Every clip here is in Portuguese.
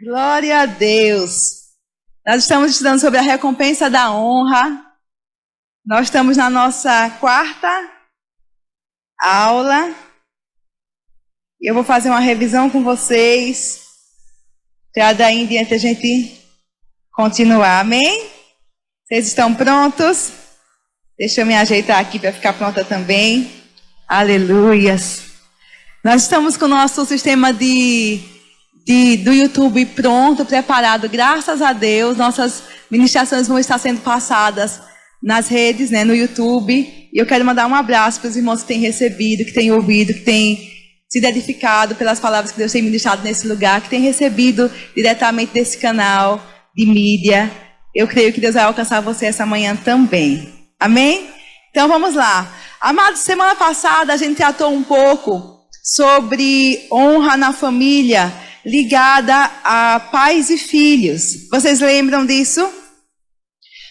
Glória a Deus. Nós estamos estudando sobre a recompensa da honra. Nós estamos na nossa quarta aula. E eu vou fazer uma revisão com vocês, para daí em diante a gente continuar. Amém? Vocês estão prontos? Deixa eu me ajeitar aqui para ficar pronta também. Aleluias. Nós estamos com o nosso sistema do YouTube pronto, preparado, graças a Deus. Nossas ministrações vão estar sendo passadas nas redes, no YouTube. E eu quero mandar um abraço para os irmãos que têm recebido, que têm ouvido, que têm sido edificados pelas palavras que Deus tem ministrado nesse lugar, que têm recebido diretamente desse canal de mídia. Eu creio que Deus vai alcançar você essa manhã também. Amém? Então vamos lá. Amados, semana passada a gente tratou um pouco sobre honra na família, ligada a pais e filhos. Vocês lembram disso?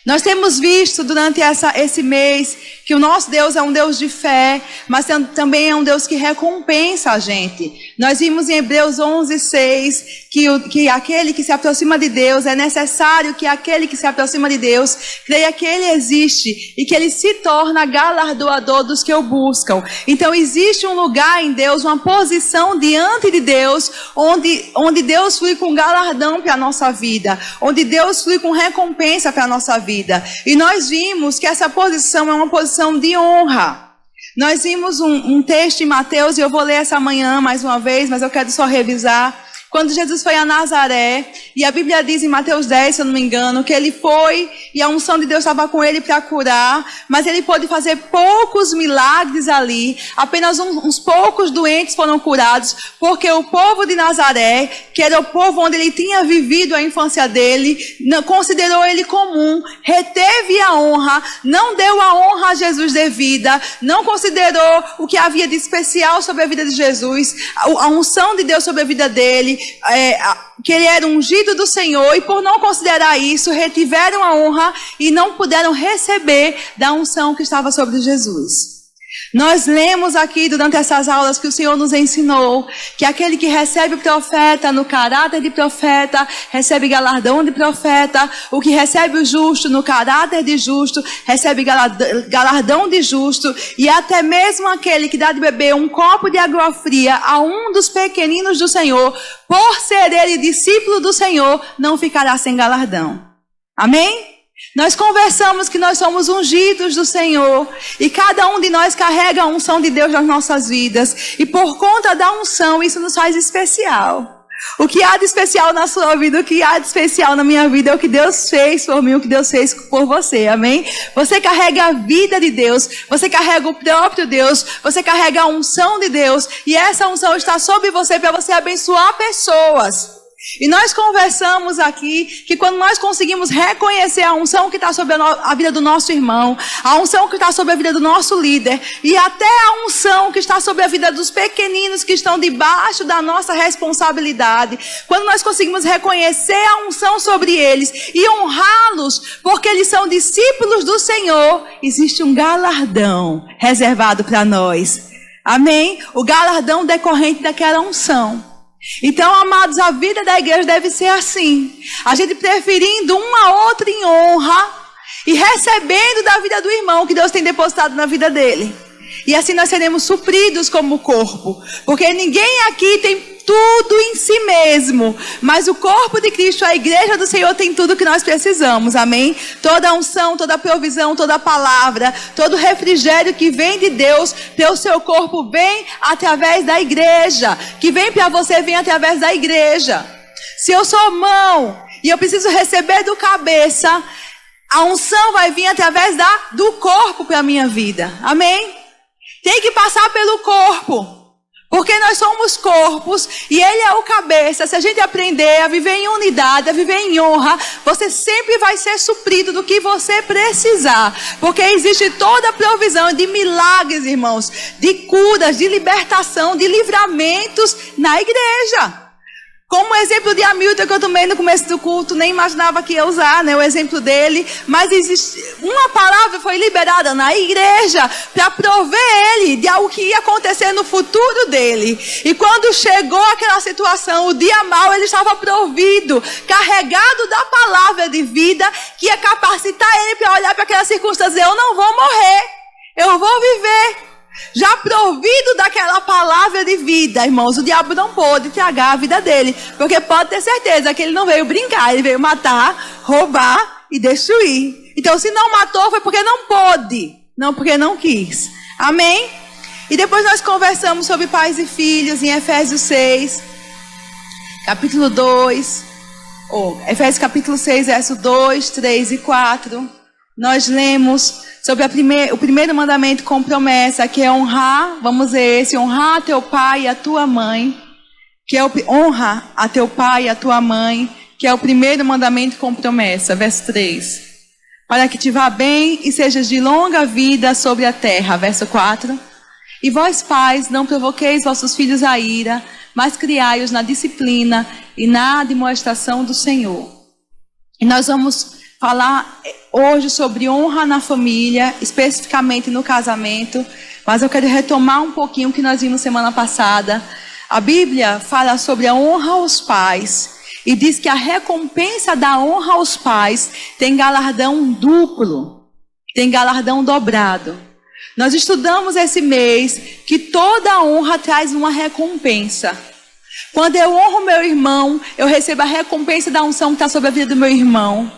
Nós temos visto durante esse mês que o nosso Deus é um Deus de fé, mas também é um Deus que recompensa a gente. Nós vimos em Hebreus 11:6 que aquele que se aproxima de Deus, é necessário que aquele que se aproxima de Deus creia que Ele existe e que Ele se torna galardoador dos que o buscam. Então existe um lugar em Deus, uma posição diante de Deus, onde Deus flui com galardão para a nossa vida, onde Deus flui com recompensa para a nossa vida. E nós vimos que essa posição é uma posição de honra. Nós vimos um texto em Mateus, e eu vou ler essa manhã mais uma vez, mas eu quero só revisar. Quando Jesus foi a Nazaré, e a Bíblia diz em Mateus 10, se eu não me engano, que ele foi e a unção de Deus estava com ele para curar, mas ele pôde fazer poucos milagres ali, apenas uns poucos doentes foram curados, porque o povo de Nazaré, que era o povo onde ele tinha vivido a infância dele, não considerou ele comum, reteve a honra, não deu a honra a Jesus devida, não considerou o que havia de especial sobre a vida de Jesus, a unção de Deus sobre a vida dele, que ele era ungido do Senhor, e por não considerar isso, retiveram a honra e não puderam receber da unção que estava sobre Jesus. Nós lemos aqui durante essas aulas que o Senhor nos ensinou que aquele que recebe o profeta no caráter de profeta, recebe galardão de profeta. O que recebe o justo no caráter de justo, recebe galardão de justo. E até mesmo aquele que dá de beber um copo de água fria a um dos pequeninos do Senhor, por ser ele discípulo do Senhor, não ficará sem galardão. Amém? Nós conversamos que nós somos ungidos do Senhor, e cada um de nós carrega a unção de Deus nas nossas vidas, e por conta da unção isso nos faz especial. O que há de especial na sua vida, o que há de especial na minha vida é o que Deus fez por mim, o que Deus fez por você, amém? Você carrega a vida de Deus, você carrega o próprio Deus, você carrega a unção de Deus, e essa unção está sobre você para você abençoar pessoas. E nós conversamos aqui que quando nós conseguimos reconhecer a unção que está sobre a vida do nosso irmão, a unção que está sobre a vida do nosso líder, e até a unção que está sobre a vida dos pequeninos que estão debaixo da nossa responsabilidade, quando nós conseguimos reconhecer a unção sobre eles e honrá-los porque eles são discípulos do Senhor, existe um galardão reservado para nós. Amém? O galardão decorrente daquela unção. Então, amados, a vida da igreja deve ser assim. A gente preferindo um a outro em honra e recebendo da vida do irmão que Deus tem depositado na vida dele. E assim nós seremos supridos como corpo. Porque ninguém aqui tem tudo em si mesmo, mas o corpo de Cristo, a igreja do Senhor, tem tudo que nós precisamos, amém? Toda a unção, toda a provisão, toda a palavra, todo o refrigério que vem de Deus para o seu corpo vem através da igreja, que vem para você, vem através da igreja. Se eu sou mão e eu preciso receber do cabeça, a unção vai vir através do corpo para a minha vida, amém? Tem que passar pelo corpo. Porque nós somos corpos e Ele é o cabeça. Se a gente aprender a viver em unidade, a viver em honra, você sempre vai ser suprido do que você precisar. Porque existe toda a provisão de milagres, irmãos, de curas, de libertação, de livramentos na igreja. Como o exemplo de Hamilton, que eu tomei no começo do culto, nem imaginava que ia usar, né, o exemplo dele. Mas existe uma palavra foi liberada na igreja para prover ele de algo que ia acontecer no futuro dele. E quando chegou aquela situação, o dia mau, ele estava provido, carregado da palavra de vida, que ia capacitar ele para olhar para aquela circunstância. Eu não vou morrer, eu vou viver. Já provido daquela palavra de vida, irmãos, o diabo não pôde tragar a vida dele. Porque pode ter certeza que ele não veio brincar, ele veio matar, roubar e destruir. Então, se não matou, foi porque não pôde, não porque não quis. Amém? E depois nós conversamos sobre pais e filhos em Efésios 6, capítulo 2. Efésios capítulo 6, verso 2, 3 e 4. Nós lemos sobre o primeiro mandamento com promessa, que é honrar, vamos ver esse, honrar a teu pai e a tua mãe, que é honra a teu pai e a tua mãe, que é o primeiro mandamento com promessa, verso 3. Para que te vá bem e sejas de longa vida sobre a terra, verso 4. E vós pais, não provoqueis vossos filhos a ira, mas criai-os na disciplina e na admoestação do Senhor. E nós vamos falar hoje sobre honra na família, especificamente no casamento, mas eu quero retomar um pouquinho o que nós vimos semana passada. A Bíblia fala sobre a honra aos pais e diz que a recompensa da honra aos pais tem galardão duplo, tem galardão dobrado. Nós estudamos esse mês que toda honra traz uma recompensa. Quando eu honro meu irmão, eu recebo a recompensa da unção que está sobre a vida do meu irmão.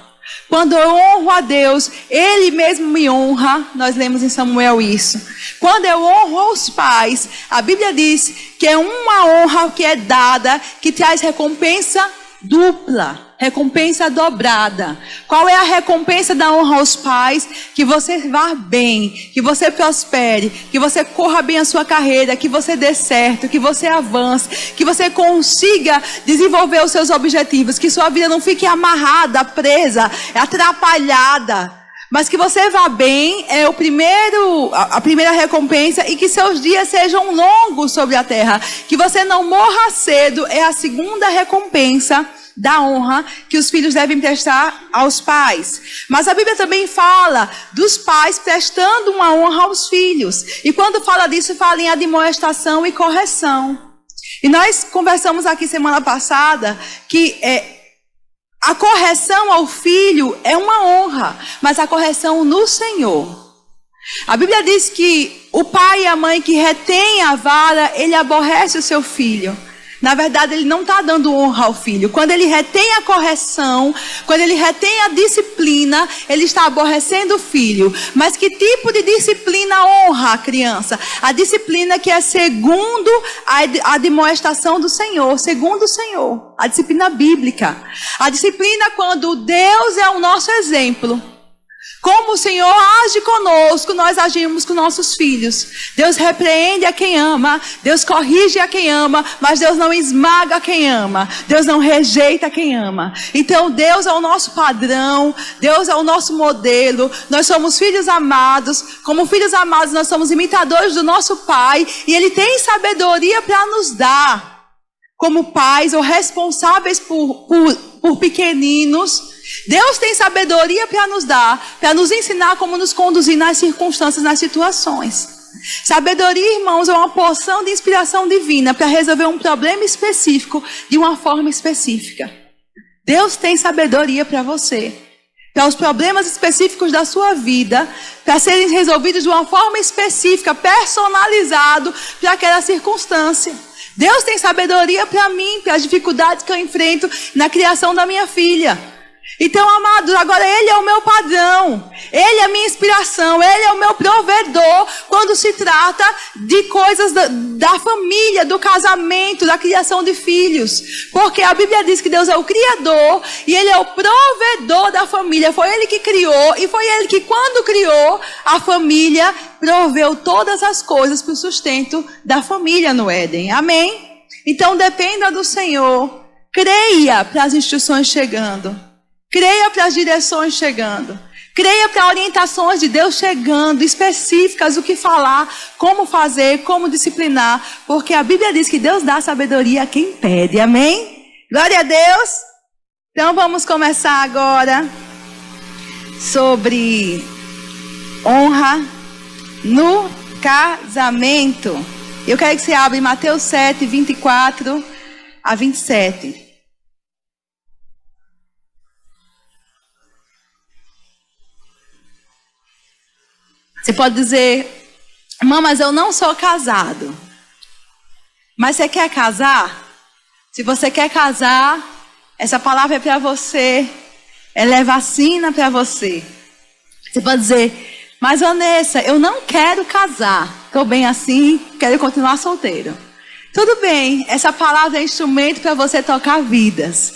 Quando eu honro a Deus, Ele mesmo me honra. Nós lemos em Samuel isso. Quando eu honro os pais, a Bíblia diz que é uma honra que é dada, que traz recompensa dupla, recompensa dobrada. Qual é a recompensa da honra aos pais? Que você vá bem, que você prospere, que você corra bem a sua carreira, que você dê certo, que você avance, que você consiga desenvolver os seus objetivos, que sua vida não fique amarrada, presa, atrapalhada. Mas que você vá bem é a primeira recompensa, e que seus dias sejam longos sobre a terra. Que você não morra cedo é a segunda recompensa da honra que os filhos devem prestar aos pais. Mas a Bíblia também fala dos pais prestando uma honra aos filhos. E quando fala disso, fala em admoestação e correção. E nós conversamos aqui semana passada que a correção ao filho é uma honra, mas a correção no Senhor. A Bíblia diz que o pai e a mãe que retém a vara, ele aborrece o seu filho. Na verdade, ele não está dando honra ao filho. Quando ele retém a correção, quando ele retém a disciplina, ele está aborrecendo o filho. Mas que tipo de disciplina honra a criança? A disciplina que é segundo a admoestação do Senhor, segundo o Senhor. A disciplina bíblica. A disciplina quando Deus é o nosso exemplo. Como o Senhor age conosco, nós agimos com nossos filhos. Deus repreende a quem ama, Deus corrige a quem ama, mas Deus não esmaga quem ama, Deus não rejeita quem ama. Então Deus é o nosso padrão, Deus é o nosso modelo. Nós somos filhos amados, como filhos amados nós somos imitadores do nosso Pai, e Ele tem sabedoria para nos dar, como pais ou responsáveis por pequeninos. Deus tem sabedoria para nos dar, para nos ensinar como nos conduzir nas circunstâncias, nas situações. Sabedoria, irmãos, é uma porção de inspiração divina para resolver um problema específico de uma forma específica. Deus tem sabedoria para você, para os problemas específicos da sua vida, para serem resolvidos de uma forma específica, personalizado para aquela circunstância. Deus tem sabedoria para mim, para as dificuldades que eu enfrento na criação da minha filha. Então, amados, agora Ele é o meu padrão, Ele é a minha inspiração, Ele é o meu provedor quando se trata de coisas da família, do casamento, da criação de filhos. Porque a Bíblia diz que Deus é o Criador e Ele é o provedor da família. Foi Ele que criou e foi Ele que, quando criou a família, proveu todas as coisas para o sustento da família no Éden. Amém? Então, dependa do Senhor, creia para as instruções chegando. Creia para as direções chegando. Creia para orientações de Deus chegando, específicas, o que falar, como fazer, como disciplinar. Porque a Bíblia diz que Deus dá sabedoria a quem pede, amém? Glória a Deus. Então vamos começar agora sobre honra no casamento. Eu quero que você abra Mateus 7, 24 a 27. Você pode dizer, irmã, mas eu não sou casado. Mas você quer casar? Se você quer casar, essa palavra é para você. Ela é vacina para você. Você pode dizer, mas Vanessa, eu não quero casar. Estou bem assim, quero continuar solteiro. Tudo bem, essa palavra é instrumento para você tocar vidas.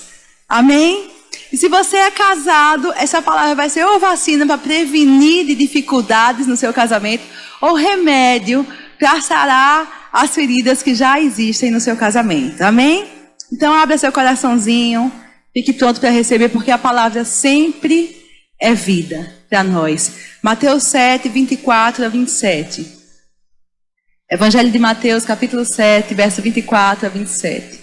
Amém? E se você é casado, essa palavra vai ser ou vacina para prevenir de dificuldades no seu casamento, ou remédio para sarar as feridas que já existem no seu casamento. Amém? Então abra seu coraçãozinho, fique pronto para receber, porque a palavra sempre é vida para nós. Mateus 7, 24 a 27. Evangelho de Mateus, capítulo 7, verso 24 a 27.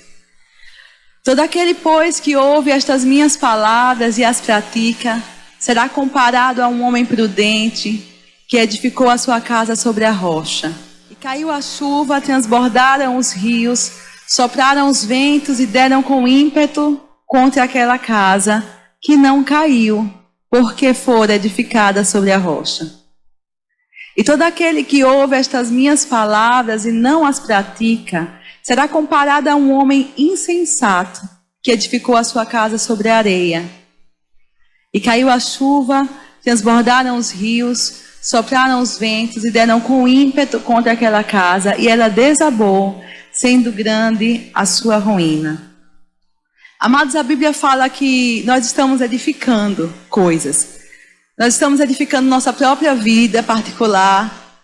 Todo aquele, pois, que ouve estas minhas palavras e as pratica, será comparado a um homem prudente que edificou a sua casa sobre a rocha. E caiu a chuva, transbordaram os rios, sopraram os ventos e deram com ímpeto contra aquela casa, que não caiu, porque fora edificada sobre a rocha. E todo aquele que ouve estas minhas palavras e não as pratica, será comparado a um homem insensato, que edificou a sua casa sobre a areia. E caiu a chuva, transbordaram os rios, sopraram os ventos e deram com ímpeto contra aquela casa, e ela desabou, sendo grande a sua ruína. Amados, a Bíblia fala que nós estamos edificando coisas. Nós estamos edificando nossa própria vida particular,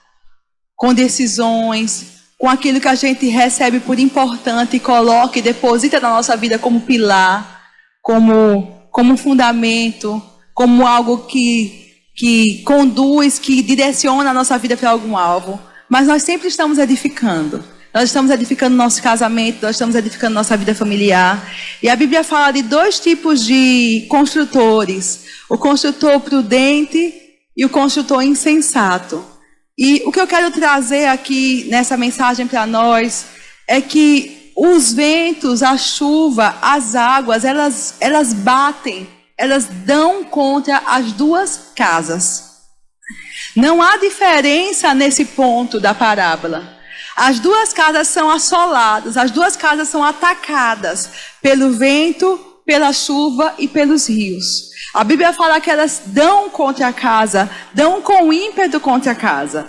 com decisões, com aquilo que a gente recebe por importante e coloca e deposita na nossa vida como pilar, como fundamento, como algo que conduz, que direciona a nossa vida para algum alvo. Mas nós sempre estamos edificando. Nós estamos edificando nosso casamento, nós estamos edificando nossa vida familiar. E a Bíblia fala de dois tipos de construtores: o construtor prudente e o construtor insensato. E o que eu quero trazer aqui nessa mensagem para nós é que os ventos, a chuva, as águas, elas batem, elas dão contra as duas casas. Não há diferença nesse ponto da parábola. As duas casas são assoladas, as duas casas são atacadas pelo vento, pela chuva e pelos rios. A Bíblia fala que elas dão contra a casa, dão com ímpeto contra a casa.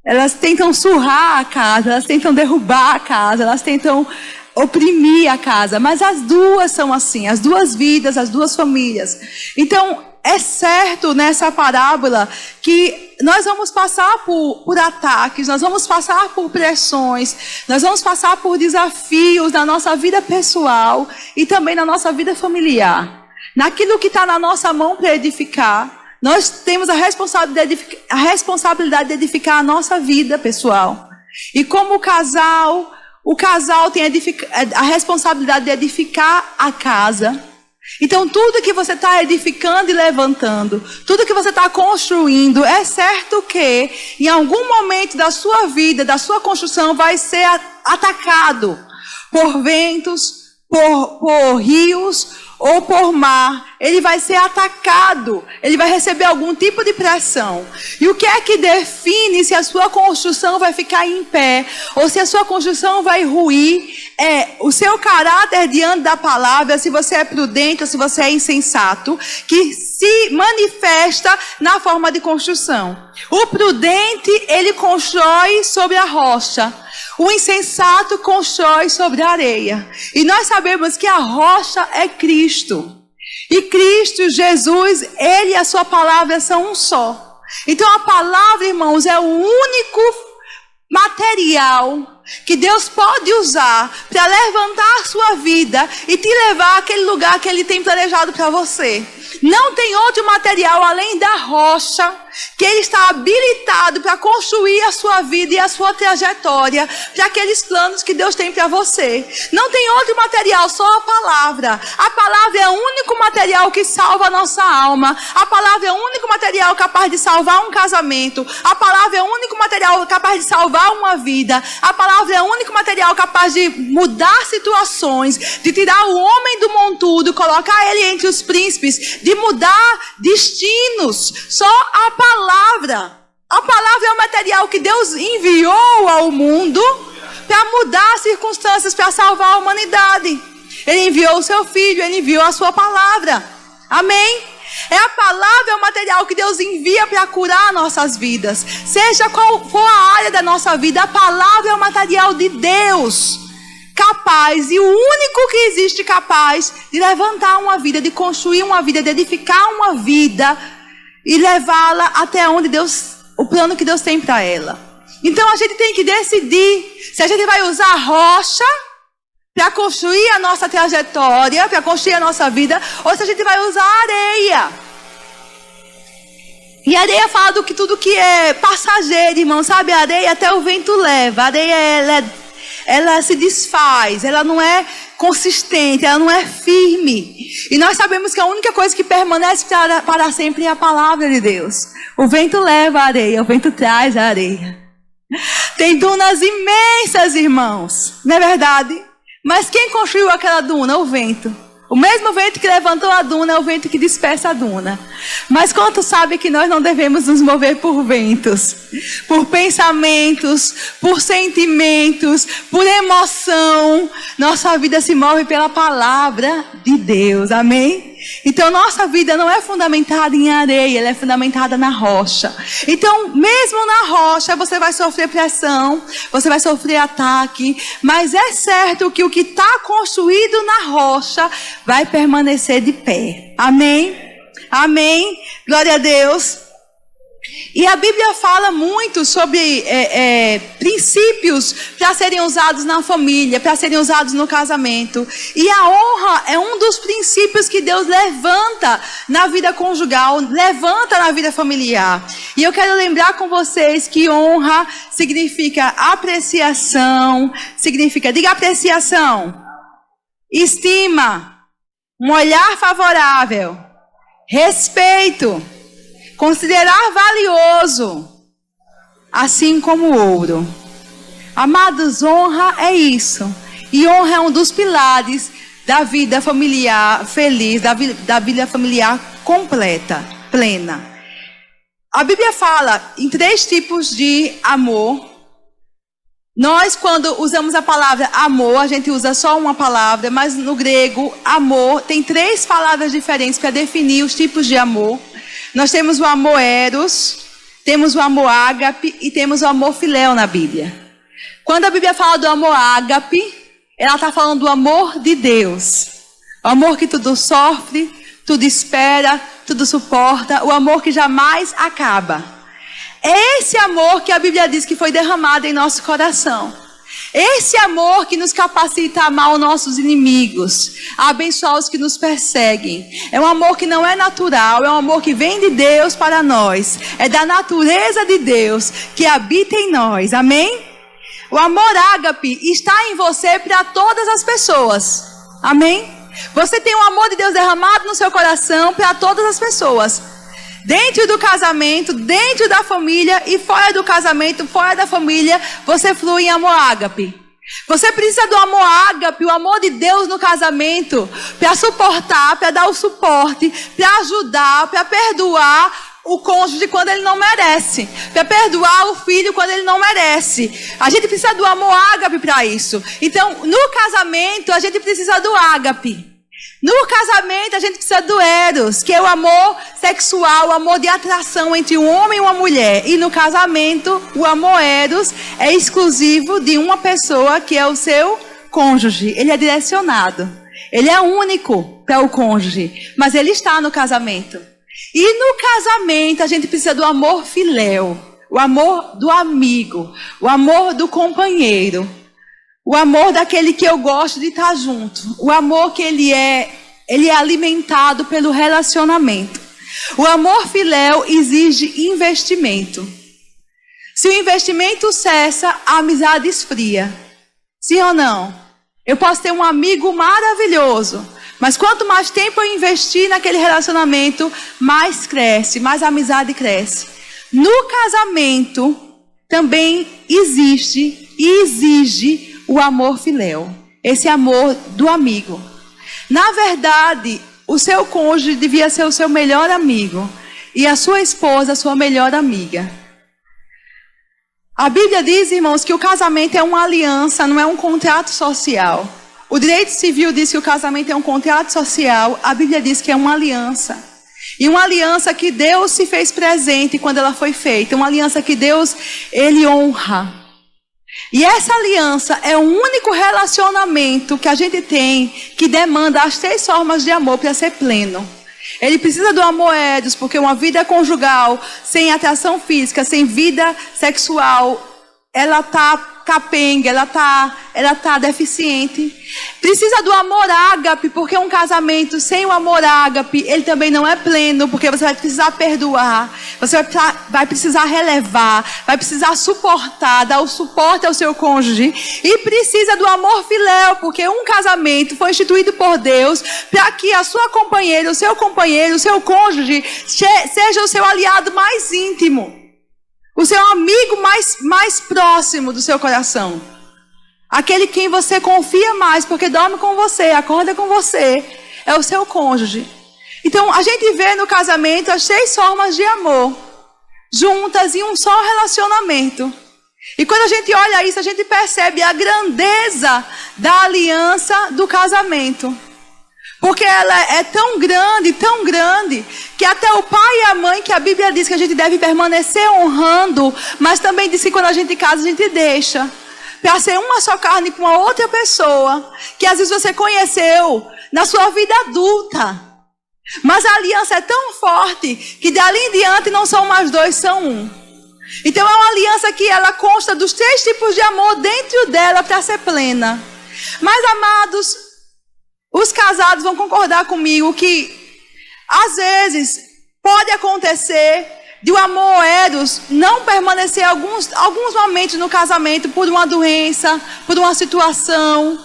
Elas tentam surrar a casa, elas tentam derrubar a casa, elas tentam oprimir a casa. Mas as duas são assim, as duas vidas, as duas famílias. Então, é certo nessa parábola que nós vamos passar por ataques, nós vamos passar por pressões, nós vamos passar por desafios na nossa vida pessoal e também na nossa vida familiar. Naquilo que está na nossa mão para edificar, nós temos a responsabilidade de edificar a nossa vida pessoal. E como o casal tem a responsabilidade de edificar a casa. Então tudo que você está edificando e levantando, tudo que você está construindo, é certo que em algum momento da sua vida, da sua construção, vai ser atacado por ventos, por rios ou por mar. Ele vai ser atacado, ele vai receber algum tipo de pressão. E o que é que define se a sua construção vai ficar em pé ou se a sua construção vai ruir? É o seu caráter diante da palavra, se você é prudente ou se você é insensato, que se manifesta na forma de construção. O prudente, ele constrói sobre a rocha. O insensato constrói sobre a areia. E nós sabemos que a rocha é Cristo. E Cristo, Jesus, Ele e a sua palavra são um só. Então a palavra, irmãos, é o único material que Deus pode usar para levantar a sua vida e te levar àquele lugar que Ele tem planejado para você. Não tem outro material além da rocha que ele está habilitado para construir a sua vida e a sua trajetória, para aqueles planos que Deus tem para você. Não tem outro material, só a palavra. A palavra é o único material que salva a nossa alma. A palavra é o único material capaz de salvar um casamento. A palavra é o único material capaz de salvar uma vida. A palavra é o único material capaz de mudar situações, de tirar o homem do montudo, colocar ele entre os príncipes, de mudar destinos. Só a palavra. A palavra é o material que Deus enviou ao mundo para mudar as circunstâncias, para salvar a humanidade. Ele enviou o seu filho, ele enviou a sua palavra. Amém? É a palavra, é o material que Deus envia para curar nossas vidas. Seja qual for a área da nossa vida, a palavra é o material de Deus. Capaz, e o único que existe capaz de levantar uma vida, de construir uma vida, de edificar uma vida e levá-la até onde Deus, o plano que Deus tem para ela. Então a gente tem que decidir se a gente vai usar a rocha para construir a nossa trajetória, para construir a nossa vida, ou se a gente vai usar a areia. E a areia fala do que tudo que é passageiro, irmão, sabe? A areia até o vento leva. A areia ela se desfaz, ela não é consistente, ela não é firme. E nós sabemos que a única coisa que permanece para sempre é a palavra de Deus. O vento leva a areia, o vento traz a areia. Tem dunas imensas, irmãos, não é verdade? Mas quem construiu aquela duna? O vento. O mesmo vento que levantou a duna é o vento que dispersa a duna. Mas quanto sabe que nós não devemos nos mover por ventos, por pensamentos, por sentimentos, por emoção. Nossa vida se move pela palavra de Deus, amém? Então nossa vida não é fundamentada em areia, ela é fundamentada na rocha. Então mesmo na rocha você vai sofrer pressão, você vai sofrer ataque, mas é certo que o que está construído na rocha vai permanecer de pé, amém? Amém, glória a Deus. E a Bíblia fala muito sobre princípios para serem usados na família, para serem usados no casamento. E a honra é um dos princípios que Deus levanta na vida conjugal, levanta na vida familiar. E eu quero lembrar com vocês que honra significa apreciação, diga apreciação, estima, um olhar favorável, respeito, considerar valioso, assim como o ouro. Amados, honra é isso. E honra é um dos pilares da vida familiar feliz, da vida familiar completa, plena. A Bíblia fala em 3 tipos de amor. Nós, quando usamos a palavra amor, a gente usa só uma palavra, mas no grego, amor, tem 3 palavras diferentes para definir os tipos de amor. Nós temos o amor eros, temos o amor ágape e temos o amor filéu na Bíblia. Quando a Bíblia fala do amor ágape, ela está falando do amor de Deus. O amor que tudo sofre, tudo espera, tudo suporta, o amor que jamais acaba. É esse amor que a Bíblia diz que foi derramado em nosso coração. Esse amor que nos capacita a amar os nossos inimigos, a abençoar os que nos perseguem. É um amor que não é natural, é um amor que vem de Deus para nós. É da natureza de Deus que habita em nós, amém? O amor ágape está em você para todas as pessoas, amém? Você tem o amor de Deus derramado no seu coração para todas as pessoas. Dentro do casamento, dentro da família e fora do casamento, fora da família, você flui em amor ágape. Você precisa do amor ágape, o amor de Deus no casamento, para suportar, para dar o suporte, para ajudar, para perdoar o cônjuge quando ele não merece, para perdoar o filho quando ele não merece. A gente precisa do amor ágape para isso. Então, no casamento, a gente precisa do ágape. No casamento, a gente precisa do eros, que é o amor sexual, o amor de atração entre um homem e uma mulher. E no casamento, o amor eros é exclusivo de uma pessoa, que é o seu cônjuge. Ele é direcionado. Ele é único para o cônjuge, mas ele está no casamento. E no casamento, a gente precisa do amor filéu, o amor do amigo, o amor do companheiro. O amor daquele que eu gosto de estar junto. O amor que ele é ele é alimentado pelo relacionamento. O amor filéu exige investimento. Se o investimento cessa, a amizade esfria. Sim ou não? Eu posso ter um amigo maravilhoso, mas quanto mais tempo eu investir naquele relacionamento, mais cresce, mais a amizade cresce. No casamento também existe e exige o amor filéu. Esse amor do amigo. Na verdade, o seu cônjuge devia ser o seu melhor amigo e a sua esposa a sua melhor amiga. A Bíblia diz, irmãos, que o casamento é uma aliança, não é um contrato social. O direito civil diz que o casamento é um contrato social, a Bíblia diz que é uma aliança. E uma aliança que Deus se fez presente quando ela foi feita, uma aliança que Deus, ele honra. E essa aliança é o único relacionamento que a gente tem que demanda as 3 formas de amor para ser pleno. Ele precisa do amor eros, porque uma vida conjugal, sem atração física, sem vida sexual, ela está capenga, ela tá deficiente. Precisa do amor ágape, porque um casamento sem o amor ágape, ele também não é pleno, porque você vai precisar perdoar, você vai precisar relevar, vai precisar suportar, dar o suporte ao seu cônjuge. E precisa do amor filéu, porque um casamento foi instituído por Deus para que a sua companheira, o seu companheiro, o seu cônjuge seja o seu aliado mais íntimo. O seu amigo mais próximo do seu coração. Aquele quem você confia mais, porque dorme com você, acorda com você. É o seu cônjuge. Então, a gente vê no casamento as 3 formas de amor. Juntas em um só relacionamento. E quando a gente olha isso, a gente percebe a grandeza da aliança do casamento. Porque ela é tão grande, que até o pai e a mãe, que a Bíblia diz que a gente deve permanecer honrando, mas também diz que quando a gente casa, a gente deixa. Para ser uma só carne com uma outra pessoa, que às vezes você conheceu na sua vida adulta. Mas a aliança é tão forte, que dali em diante não são mais 2, são 1. Então é uma aliança que ela consta dos 3 tipos de amor dentro dela para ser plena. Mas, amados, os casados vão concordar comigo que, às vezes, pode acontecer de o amor eros não permanecer alguns momentos no casamento por uma doença, por uma situação.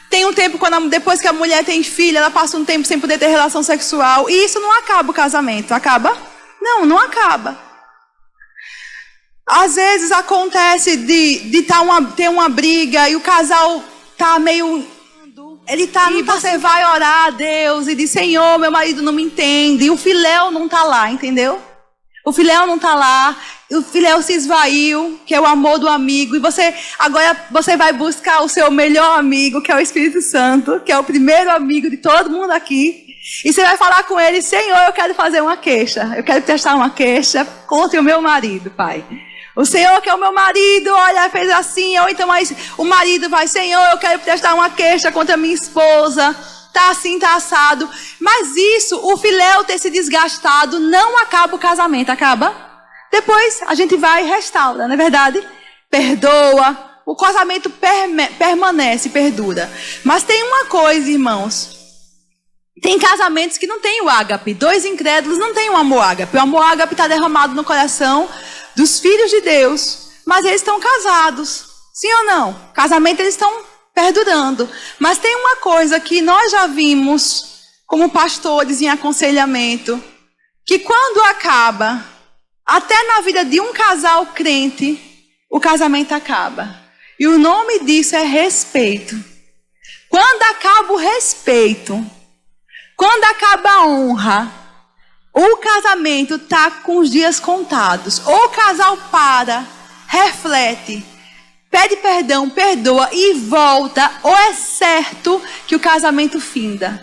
Tem um tempo, depois que a mulher tem filho, ela passa um tempo sem poder ter relação sexual. E isso não acaba o casamento. Acaba? Não acaba. Às vezes acontece de ter uma briga e o casal está meio... E você vai orar a Deus e diz, Senhor, meu marido não me entende. E o filéu não está lá, entendeu? O filéu não está lá. O filéu se esvaiu, que é o amor do amigo. E agora você vai buscar o seu melhor amigo, que é o Espírito Santo, que é o primeiro amigo de todo mundo aqui. E você vai falar com ele, Senhor, eu quero fazer uma queixa. Eu quero prestar uma queixa contra o meu marido, Pai. O Senhor, que é o meu marido, olha, fez assim. Ou então o marido vai, Senhor, eu quero prestar uma queixa contra a minha esposa. Tá assim, tá assado. Mas isso, o filéu ter se desgastado, não acaba o casamento. Acaba? Depois a gente vai e restaura, não é verdade? Perdoa. O casamento permanece, perdura. Mas tem uma coisa, irmãos. Tem casamentos que não tem o ágape. 2 incrédulos não tem o amor ágape. O amor ágape está derramado no coração dos filhos de Deus, mas eles estão casados, sim ou não? Casamento eles estão perdurando, mas tem uma coisa que nós já vimos como pastores em aconselhamento, que quando acaba, até na vida de um casal crente, o casamento acaba, e o nome disso é respeito. Quando acaba o respeito, quando acaba a honra, o casamento está com os dias contados. Ou o casal para, reflete, pede perdão, perdoa e volta. Ou é certo que o casamento finda.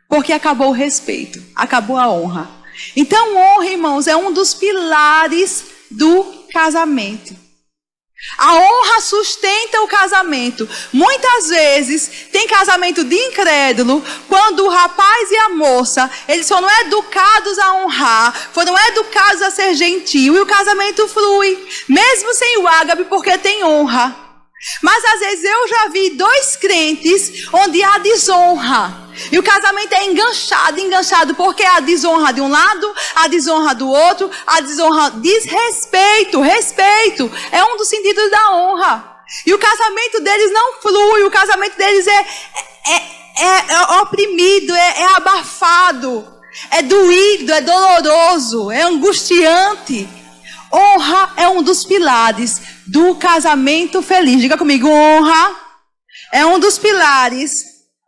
Porque acabou o respeito, acabou a honra. Então honra, irmãos, é um dos pilares do casamento. A honra sustenta o casamento. Muitas vezes tem casamento de incrédulo, quando o rapaz e a moça, eles foram educados a honrar, foram educados a ser gentil, e o casamento flui, mesmo sem o ágape, porque tem honra. Mas às vezes eu já vi 2 crentes onde há desonra. E o casamento é enganchado, porque a desonra de um lado, a desonra do outro, a desonra, desrespeito, respeito, é um dos sentidos da honra. E o casamento deles não flui, o casamento deles é oprimido, é abafado, é doído, é doloroso, é angustiante. Honra é um dos pilares do casamento feliz. Diga comigo, honra é um dos pilares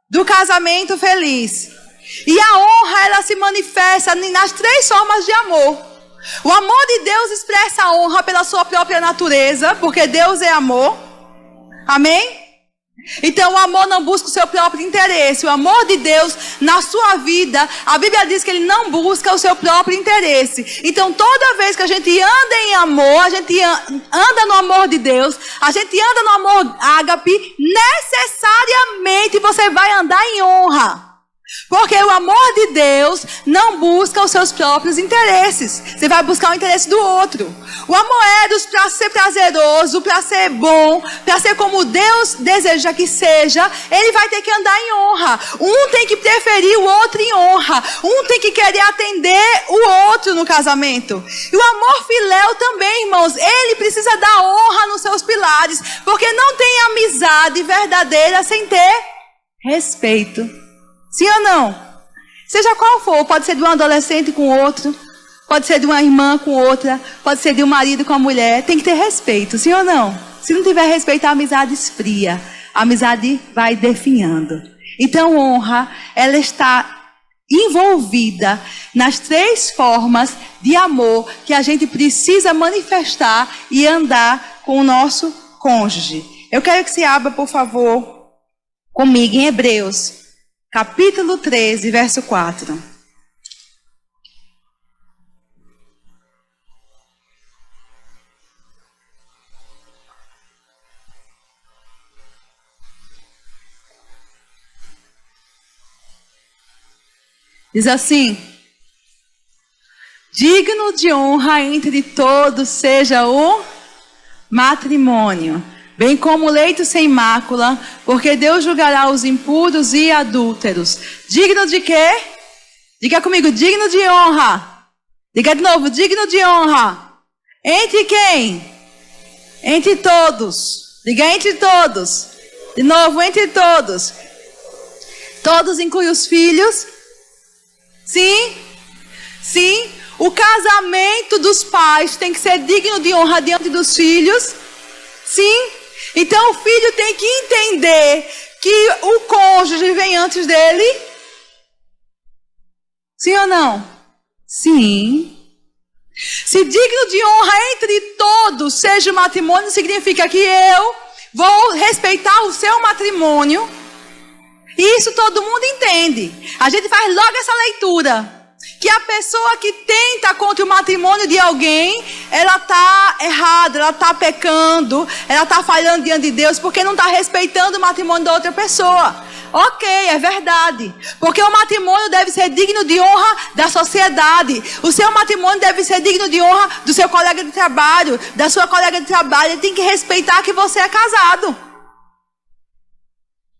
do casamento feliz. E a honra, ela se manifesta nas 3 formas de amor. O amor de Deus expressa a honra pela sua própria natureza, porque Deus é amor. Amém? Então o amor não busca o seu próprio interesse. O amor de Deus na sua vida, a Bíblia diz que ele não busca o seu próprio interesse. Então toda vez que a gente anda em amor, a gente anda no amor de Deus, a gente anda no amor ágape, necessariamente você vai andar em honra. Porque o amor de Deus não busca os seus próprios interesses. Você vai buscar o interesse do outro. O amor é para ser prazeroso, para ser bom, para ser como Deus deseja que seja. Ele vai ter que andar em honra. Um tem que preferir o outro em honra. Um tem que querer atender o outro no casamento. E o amor filéu também, irmãos. Ele precisa dar honra nos seus pilares. Porque não tem amizade verdadeira sem ter respeito. Sim ou não? Seja qual for, pode ser de um adolescente com outro, pode ser de uma irmã com outra, pode ser de um marido com a mulher, tem que ter respeito, sim ou não? Se não tiver respeito, a amizade esfria, a amizade vai definhando. Então, honra, ela está envolvida nas 3 formas de amor que a gente precisa manifestar e andar com o nosso cônjuge. Eu quero que você abra, por favor, comigo em Hebreus. Capítulo 13, verso 4. Diz assim: digno de honra entre todos seja o matrimônio, bem como o leito sem mácula, porque Deus julgará os impuros e adúlteros. Digno de quê? Diga comigo, digno de honra. Diga de novo, digno de honra. Entre quem? Entre todos. Diga entre todos. De novo, entre todos. Todos inclui os filhos? Sim? Sim. O casamento dos pais tem que ser digno de honra diante dos filhos? Sim. Então o filho tem que entender que o cônjuge vem antes dele? Sim ou não? Sim. Se digno de honra entre todos seja o matrimônio, significa que eu vou respeitar o seu matrimônio. E isso todo mundo entende. A gente faz logo essa leitura. Que a pessoa que tenta contra o matrimônio de alguém, ela está errada, ela está pecando, ela está falhando diante de Deus, porque não está respeitando o matrimônio da outra pessoa. Ok, é verdade. Porque o matrimônio deve ser digno de honra da sociedade. O seu matrimônio deve ser digno de honra do seu colega de trabalho, da sua colega de trabalho. Ele tem que respeitar que você é casado.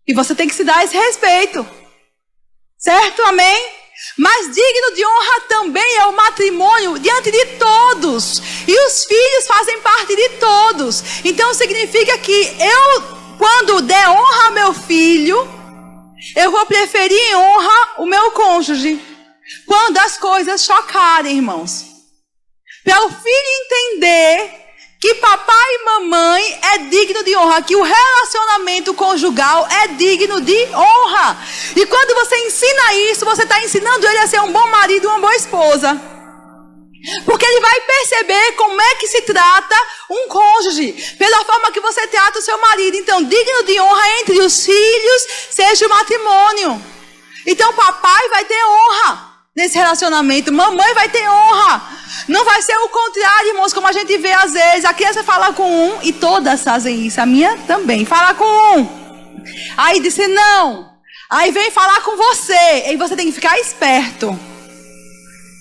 E você tem que se dar esse respeito. Certo? Amém? Mas digno de honra também é o matrimônio diante de todos. E os filhos fazem parte de todos. Então significa que eu, quando der honra ao meu filho, eu vou preferir em honra o meu cônjuge. Quando as coisas chocarem, irmãos. Para o filho entender que papai e mamãe é digno de honra, que o relacionamento conjugal é digno de honra. E quando você ensina isso, você está ensinando ele a ser um bom marido, uma boa esposa. Porque ele vai perceber como é que se trata um cônjuge, pela forma que você trata o seu marido. Então, digno de honra entre os filhos seja o matrimônio. Então, papai vai ter honra nesse relacionamento, mamãe vai ter honra. Não vai ser o contrário, irmãos, como a gente vê às vezes. A criança fala com um e todas fazem isso. A minha também. Fala com um. Aí disse não. Aí vem falar com você. E você tem que ficar esperto.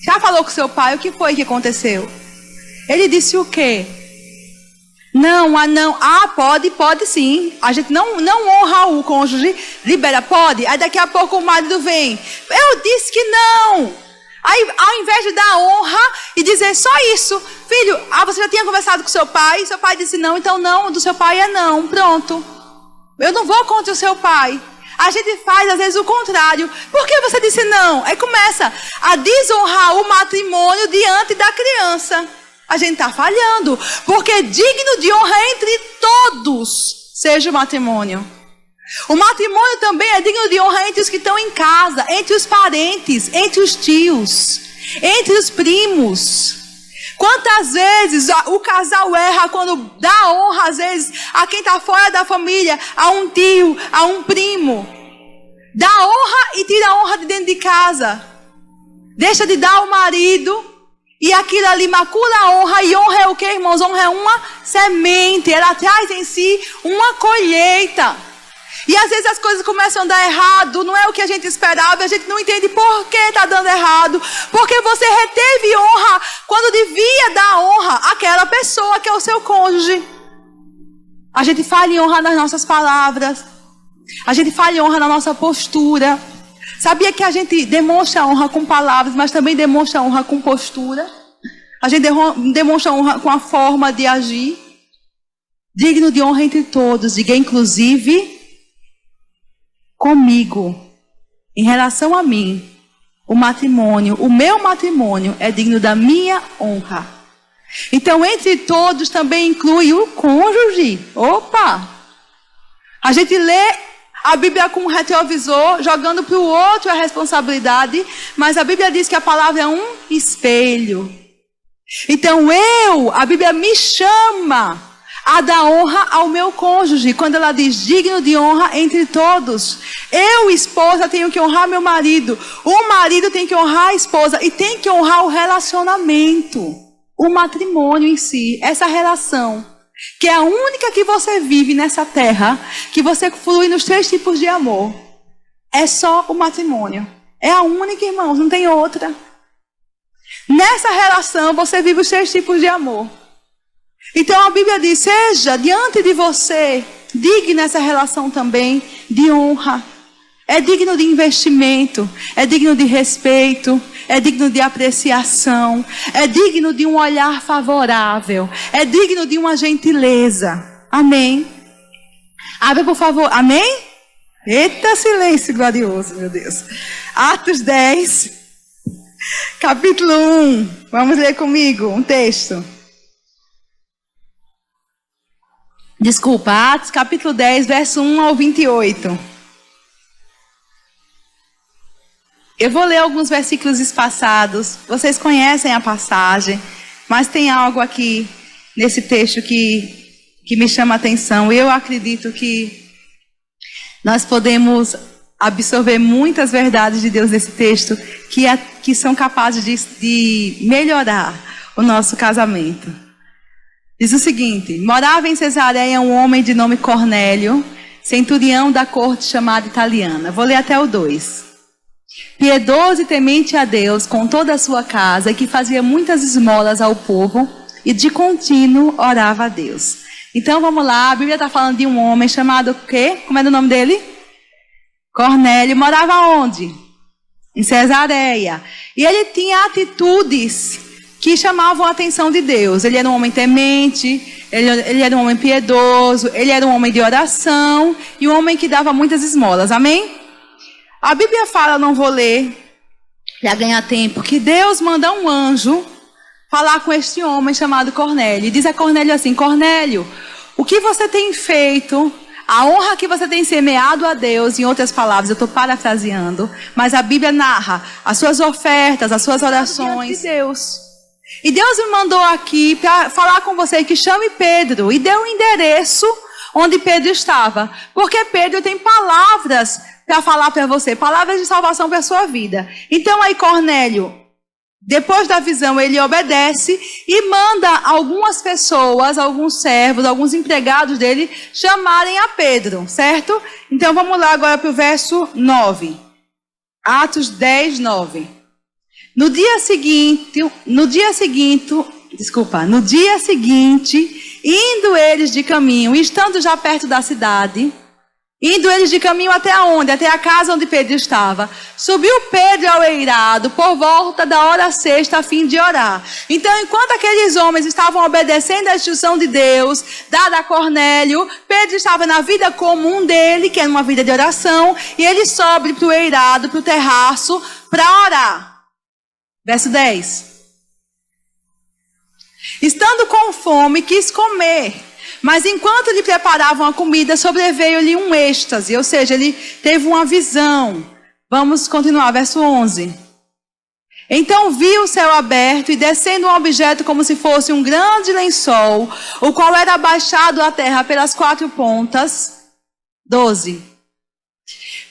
Já falou com seu pai? O que foi que aconteceu? Ele disse o quê? Não. Pode sim. A gente não honra o cônjuge, libera, pode. Aí daqui a pouco o marido vem. Eu disse que não. Aí, ao invés de dar honra e dizer só isso, filho, você já tinha conversado com seu pai disse não, então não, do seu pai é não, pronto. Eu não vou contra o seu pai. A gente faz, às vezes, o contrário. Por que você disse não? Aí começa a desonrar o matrimônio diante da criança. A gente está falhando. Porque é digno de honra entre todos seja o matrimônio. O matrimônio também é digno de honra entre os que estão em casa, entre os parentes, entre os tios, entre os primos. Quantas vezes o casal erra quando dá honra, às vezes, a quem está fora da família, a um tio, a um primo. Dá honra e tira a honra de dentro de casa. Deixa de dar ao marido e aquilo ali macula a honra. E honra é o que, irmãos? Honra é uma semente, ela traz em si uma colheita. E às vezes as coisas começam a dar errado, não é o que a gente esperava, a gente não entende por que está dando errado. Porque você reteve honra quando devia dar honra àquela pessoa que é o seu cônjuge. A gente falha em honra nas nossas palavras, a gente falha em honra na nossa postura. Sabia que a gente demonstra honra com palavras, mas também demonstra honra com postura? A gente demonstra honra com a forma de agir. Digno de honra entre todos, diga inclusive comigo, em relação a mim, o meu matrimônio é digno da minha honra. Então, entre todos também inclui o cônjuge. Opa! A gente lê a Bíblia com um retrovisor, jogando para o outro a responsabilidade, mas a Bíblia diz que a palavra é um espelho. Então, a Bíblia me chama a dar honra ao meu cônjuge, quando ela diz digno de honra entre todos. Eu, esposa, tenho que honrar meu marido. O marido tem que honrar a esposa e tem que honrar o relacionamento, o matrimônio em si, essa relação, que é a única que você vive nessa terra, que você flui nos 3 tipos de amor. É só o matrimônio. É a única, irmãos, não tem outra. Nessa relação você vive os 3 tipos de amor. Então a Bíblia diz, seja diante de você digno nessa relação também de honra. É digno de investimento, é digno de respeito, é digno de apreciação, é digno de um olhar favorável, é digno de uma gentileza. Amém? Abre, por favor. Amém? Eita, silêncio glorioso, meu Deus. Atos 10, capítulo 1. Vamos ler comigo um texto. Desculpa, Atos capítulo 10, verso 1 ao 28. Eu vou ler alguns versículos espaçados. Vocês conhecem a passagem, mas tem algo aqui nesse texto que me chama a atenção. Eu acredito que nós podemos absorver muitas verdades de Deus nesse texto que são capazes de melhorar o nosso casamento. Diz o seguinte: morava em Cesareia um homem de nome Cornélio, centurião da corte chamada italiana. Vou ler até o 2. Piedoso e temente a Deus com toda a sua casa, que fazia muitas esmolas ao povo e de contínuo orava a Deus. Então vamos lá, a Bíblia está falando de um homem chamado o quê? Como é o nome dele? Cornélio. Morava onde? Em Cesareia. E ele tinha atitudes que chamavam a atenção de Deus. Ele era um homem temente, ele era um homem piedoso, ele era um homem de oração e um homem que dava muitas esmolas. Amém? A Bíblia fala, não vou ler, para ganhar tempo, que Deus manda um anjo falar com este homem chamado Cornélio. E diz a Cornélio assim: Cornélio, o que você tem feito, a honra que você tem semeado a Deus, em outras palavras, eu estou parafraseando, mas a Bíblia narra as suas ofertas, as suas orações de Deus. E Deus me mandou aqui para falar com você que chame Pedro. E deu o endereço onde Pedro estava. Porque Pedro tem palavras para falar para você. Palavras de salvação para a sua vida. Então aí Cornélio, depois da visão, ele obedece e manda algumas pessoas, alguns servos, alguns empregados dele chamarem a Pedro. Certo? Então vamos lá agora para o verso 9. Atos 10, 9. No dia seguinte, No dia seguinte, indo eles de caminho, estando já perto da cidade, indo eles de caminho até onde? Até a casa onde Pedro estava. Subiu Pedro ao eirado por volta da hora sexta a fim de orar. Então, enquanto aqueles homens estavam obedecendo a instrução de Deus, dada a Cornélio, Pedro estava na vida comum dele, que era uma vida de oração, e ele sobe para o eirado, para o terraço, para orar. Verso 10. Estando com fome, quis comer. Mas enquanto lhe preparavam a comida, sobreveio-lhe um êxtase, ou seja, ele teve uma visão. Vamos continuar, verso 11. Então viu o céu aberto e descendo um objeto como se fosse um grande lençol, o qual era abaixado à terra pelas 4 pontas. 12.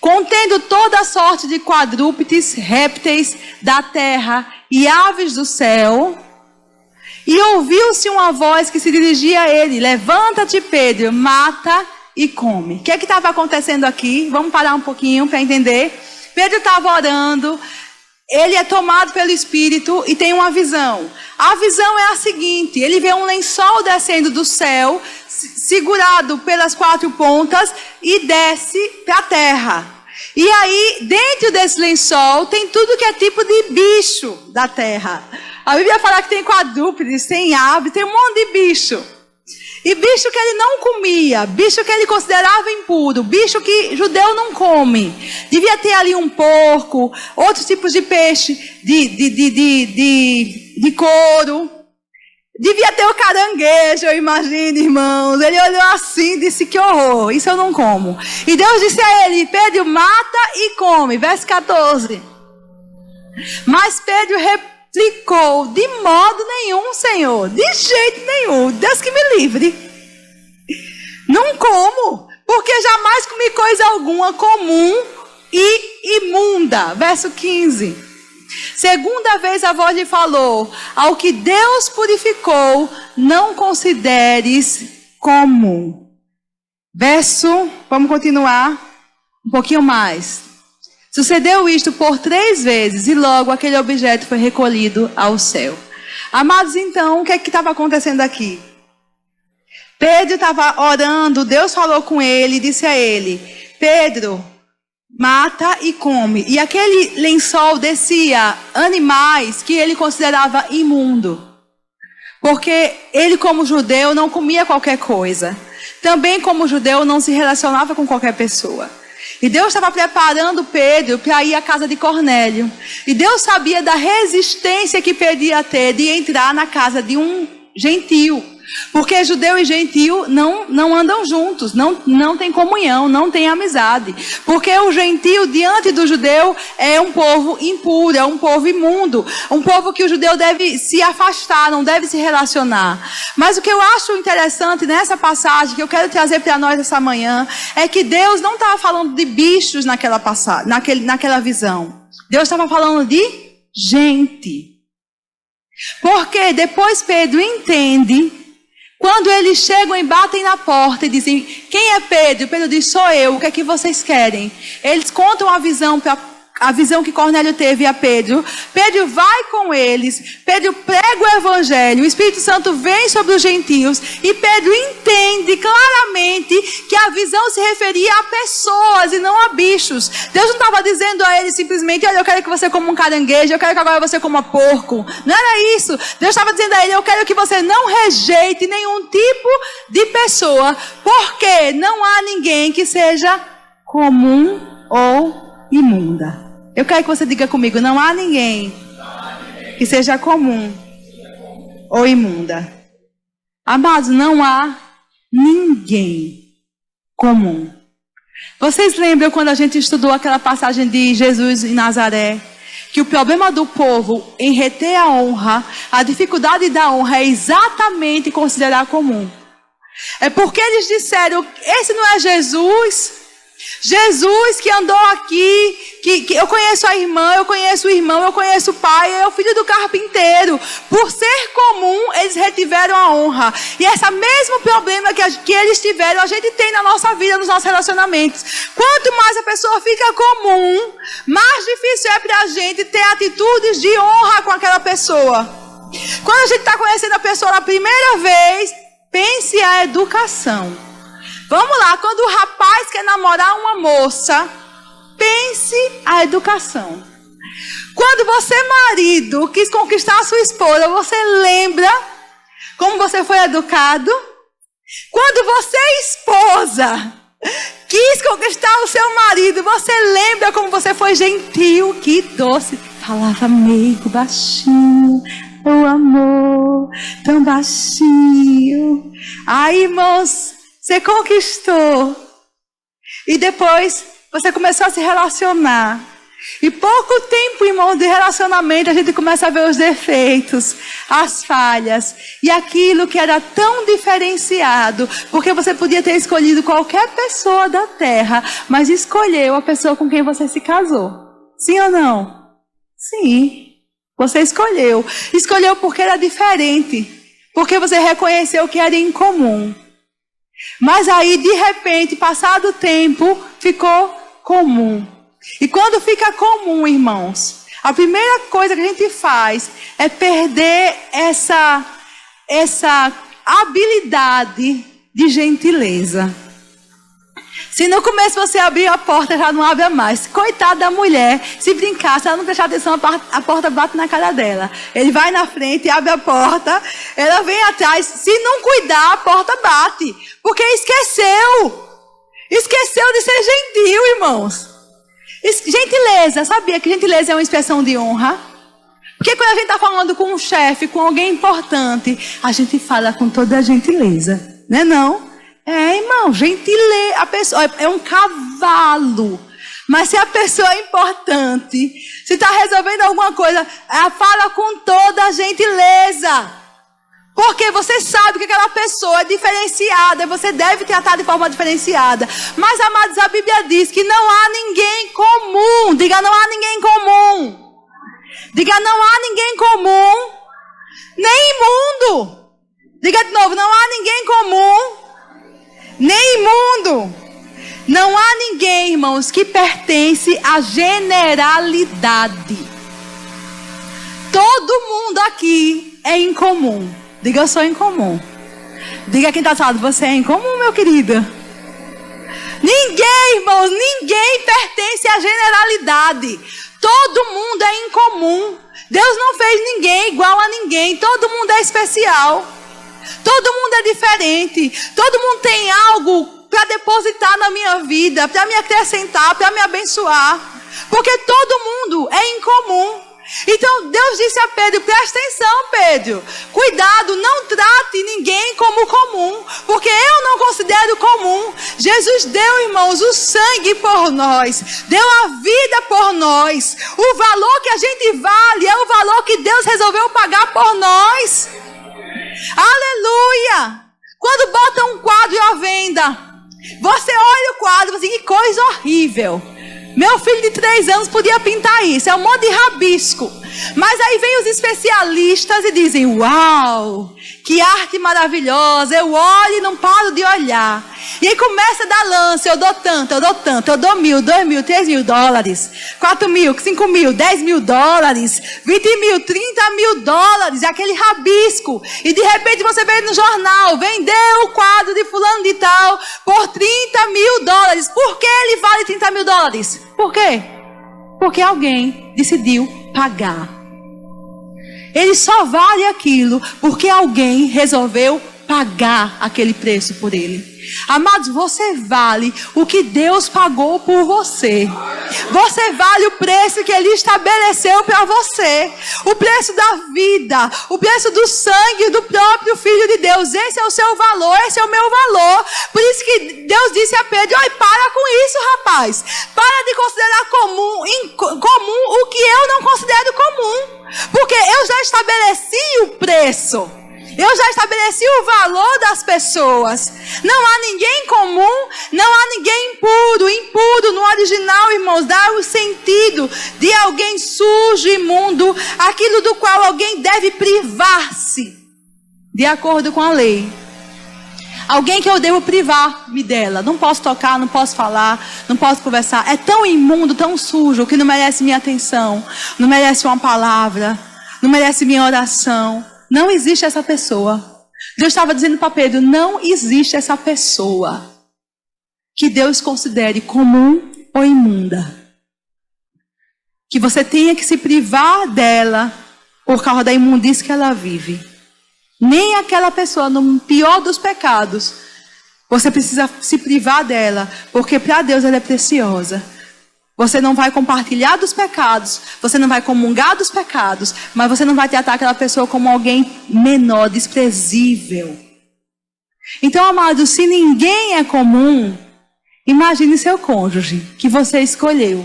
Contendo toda a sorte de quadrúpedes, répteis da terra e aves do céu. E ouviu-se uma voz que se dirigia a ele: levanta-te, Pedro, mata e come. O que é que estava acontecendo aqui? Vamos parar um pouquinho para entender. Pedro estava orando, ele é tomado pelo Espírito e tem uma visão. A visão é a seguinte: ele vê um lençol descendo do céu, segurado pelas 4 pontas, e desce para a terra. E aí, dentro desse lençol, tem tudo que é tipo de bicho da terra. A Bíblia fala que tem quadrúpedes, tem aves, tem um monte de bicho. E bicho que ele não comia, bicho que ele considerava impuro, bicho que judeu não come. Devia ter ali um porco, outros tipos de peixe, de couro. Devia ter o caranguejo, eu imagino, irmãos. Ele olhou assim e disse: que horror, isso eu não como. E Deus disse a ele: Pedro, mata e come. Verso 14. Mas Pedro replicou: de modo nenhum, Senhor, de jeito nenhum, Deus que me livre. Não como, porque jamais comi coisa alguma comum e imunda. Verso 15. Segunda vez a voz lhe falou: ao que Deus purificou, não consideres comum. Vamos continuar um pouquinho mais. Sucedeu isto por 3 vezes e logo aquele objeto foi recolhido ao céu. Amados, então, o que é que estava acontecendo aqui? Pedro estava orando, Deus falou com ele e disse a ele: Pedro, mata e come. E aquele lençol descia animais que ele considerava imundo. Porque ele, como judeu, não comia qualquer coisa. Também, como judeu, não se relacionava com qualquer pessoa. E Deus estava preparando Pedro para ir à casa de Cornélio. E Deus sabia da resistência que Pedro ia ter de entrar na casa de um gentio. Porque judeu e gentio não andam juntos, não tem comunhão, não tem amizade. Porque o gentio diante do judeu é um povo impuro, é um povo imundo. Um povo que o judeu deve se afastar, não deve se relacionar. Mas o que eu acho interessante nessa passagem, que eu quero trazer para nós essa manhã, é que Deus não estava falando de bichos naquela passagem, naquela visão. Deus estava falando de gente. Porque depois Pedro entende. Quando eles chegam e batem na porta e dizem: quem é Pedro? Pedro diz: sou eu, o que é que vocês querem? Eles contam a visão que Cornélio teve a Pedro. Pedro vai com eles, Pedro prega o evangelho, o Espírito Santo vem sobre os gentios e Pedro entende claramente que a visão se referia a pessoas e não a bichos. Deus não estava dizendo a ele simplesmente: olha, eu quero que você coma um caranguejo, eu quero que agora você coma porco. Não era isso. Deus estava dizendo a ele: eu quero que você não rejeite nenhum tipo de pessoa, porque não há ninguém que seja comum ou imunda. Eu quero que você diga comigo: não há ninguém que seja comum ou imunda. Amados, não há ninguém comum. Vocês lembram quando a gente estudou aquela passagem de Jesus em Nazaré? Que o problema do povo em reter a honra, a dificuldade da honra é exatamente considerar comum. É porque eles disseram: esse não é Jesus? Jesus que andou aqui, que eu conheço a irmã, eu conheço o irmão, eu conheço o pai, é o filho do carpinteiro. Por ser comum, eles retiveram a honra. E esse mesmo problema que eles tiveram, a gente tem na nossa vida, nos nossos relacionamentos. Quanto mais a pessoa fica comum, mais difícil é para a gente ter atitudes de honra com aquela pessoa. Quando a gente está conhecendo a pessoa na primeira vez, pense a educação. Vamos lá, quando o rapaz quer namorar uma moça, pense a educação. Quando você, marido, quis conquistar a sua esposa, você lembra como você foi educado? Quando você, esposa, quis conquistar o seu marido, você lembra como você foi gentil, que doce, falava meigo, baixinho, o amor, tão baixinho. Aí, irmãos, você conquistou. E depois você começou a se relacionar. E pouco tempo, irmãos, de relacionamento, a gente começa a ver os defeitos, as falhas. E aquilo que era tão diferenciado. Porque você podia ter escolhido qualquer pessoa da terra, mas escolheu a pessoa com quem você se casou. Sim ou não? Sim. Você escolheu. Escolheu porque era diferente. Porque você reconheceu que era incomum. Mas aí, de repente, passado o tempo, ficou comum. E quando fica comum, irmãos, a primeira coisa que a gente faz é perder essa habilidade de gentileza. Se no começo você abrir a porta, já não abre mais. Coitada da mulher, se brincar, se ela não prestar atenção, a porta bate na cara dela. Ele vai na frente, abre a porta, ela vem atrás. Se não cuidar, a porta bate. Porque esqueceu. Esqueceu de ser gentil, irmãos. Gentileza, sabia que gentileza é uma expressão de honra? Porque quando a gente está falando com um chefe, com alguém importante, a gente fala com toda a gentileza, né não? Irmão, gentileza, a pessoa é um cavalo. Mas se a pessoa é importante, se está resolvendo alguma coisa, ela fala com toda a gentileza. Porque você sabe que aquela pessoa é diferenciada, você deve tratar de forma diferenciada. Mas, amados, a Bíblia diz que não há ninguém comum. Diga, não há ninguém comum. Diga, não há ninguém comum, nem imundo. Diga de novo, não há ninguém comum, nem imundo. Não há ninguém, irmãos, que pertence à generalidade. Todo mundo aqui é incomum. Diga, eu sou incomum. Diga quem está falando, você é incomum, meu querido. Ninguém, irmãos, ninguém pertence à generalidade. Todo mundo é incomum. Deus não fez ninguém igual a ninguém. Todo mundo é especial. Todo mundo é diferente. Todo mundo tem algo para depositar na minha vida, para me acrescentar, para me abençoar. Porque todo mundo é incomum. Então Deus disse a Pedro, presta atenção, Pedro, cuidado, não trate ninguém como comum, porque eu não considero comum. Jesus deu, irmãos, o sangue por nós, deu a vida por nós. O valor que a gente vale é o valor que Deus resolveu pagar por nós. Aleluia! Quando bota um quadro à venda, você olha o quadro e fala assim, que coisa horrível. Meu filho de 3 anos podia pintar isso. É um monte de rabisco. Mas aí vem os especialistas e dizem, uau, que arte maravilhosa. Eu olho e não paro de olhar. E aí começa a dar lance. Eu dou tanto. Eu dou 1.000, 2.000, 3.000 dólares. 4.000, 5.000, 10.000 dólares. 20.000, 30.000 dólares. Aquele rabisco. E de repente você vê no jornal, vendeu o quadro de fulano de tal por 30.000 dólares. Por que ele vale 30.000 dólares? Por quê? Porque alguém decidiu pagar. Ele só vale aquilo porque alguém resolveu pagar aquele preço por ele. Amados, você vale o que Deus pagou por você. Você vale o preço que Ele estabeleceu para você. O preço da vida, o preço do sangue do próprio Filho de Deus. Esse é o seu valor, esse é o meu valor. Por isso que Deus disse a Pedro, olha, para com isso, rapaz. Para de considerar comum o que eu não considero comum. Porque eu já estabeleci o preço. Eu já estabeleci o valor das pessoas. Não há ninguém comum, não há ninguém impuro. Impuro no original, irmãos, dá o sentido de alguém sujo, imundo, aquilo do qual alguém deve privar-se, de acordo com a lei. Alguém que eu devo privar-me dela. Não posso tocar, não posso falar, não posso conversar. É tão imundo, tão sujo, que não merece minha atenção, não merece uma palavra, não merece minha oração. Não existe essa pessoa. Deus estava dizendo para Pedro, não existe essa pessoa que Deus considere comum ou imunda. Que você tenha que se privar dela por causa da imundície que ela vive. Nem aquela pessoa, no pior dos pecados, você precisa se privar dela, porque para Deus ela é preciosa. Você não vai compartilhar dos pecados, você não vai comungar dos pecados, mas você não vai tratar aquela pessoa como alguém menor, desprezível. Então, amados, se ninguém é comum, imagine seu cônjuge que você escolheu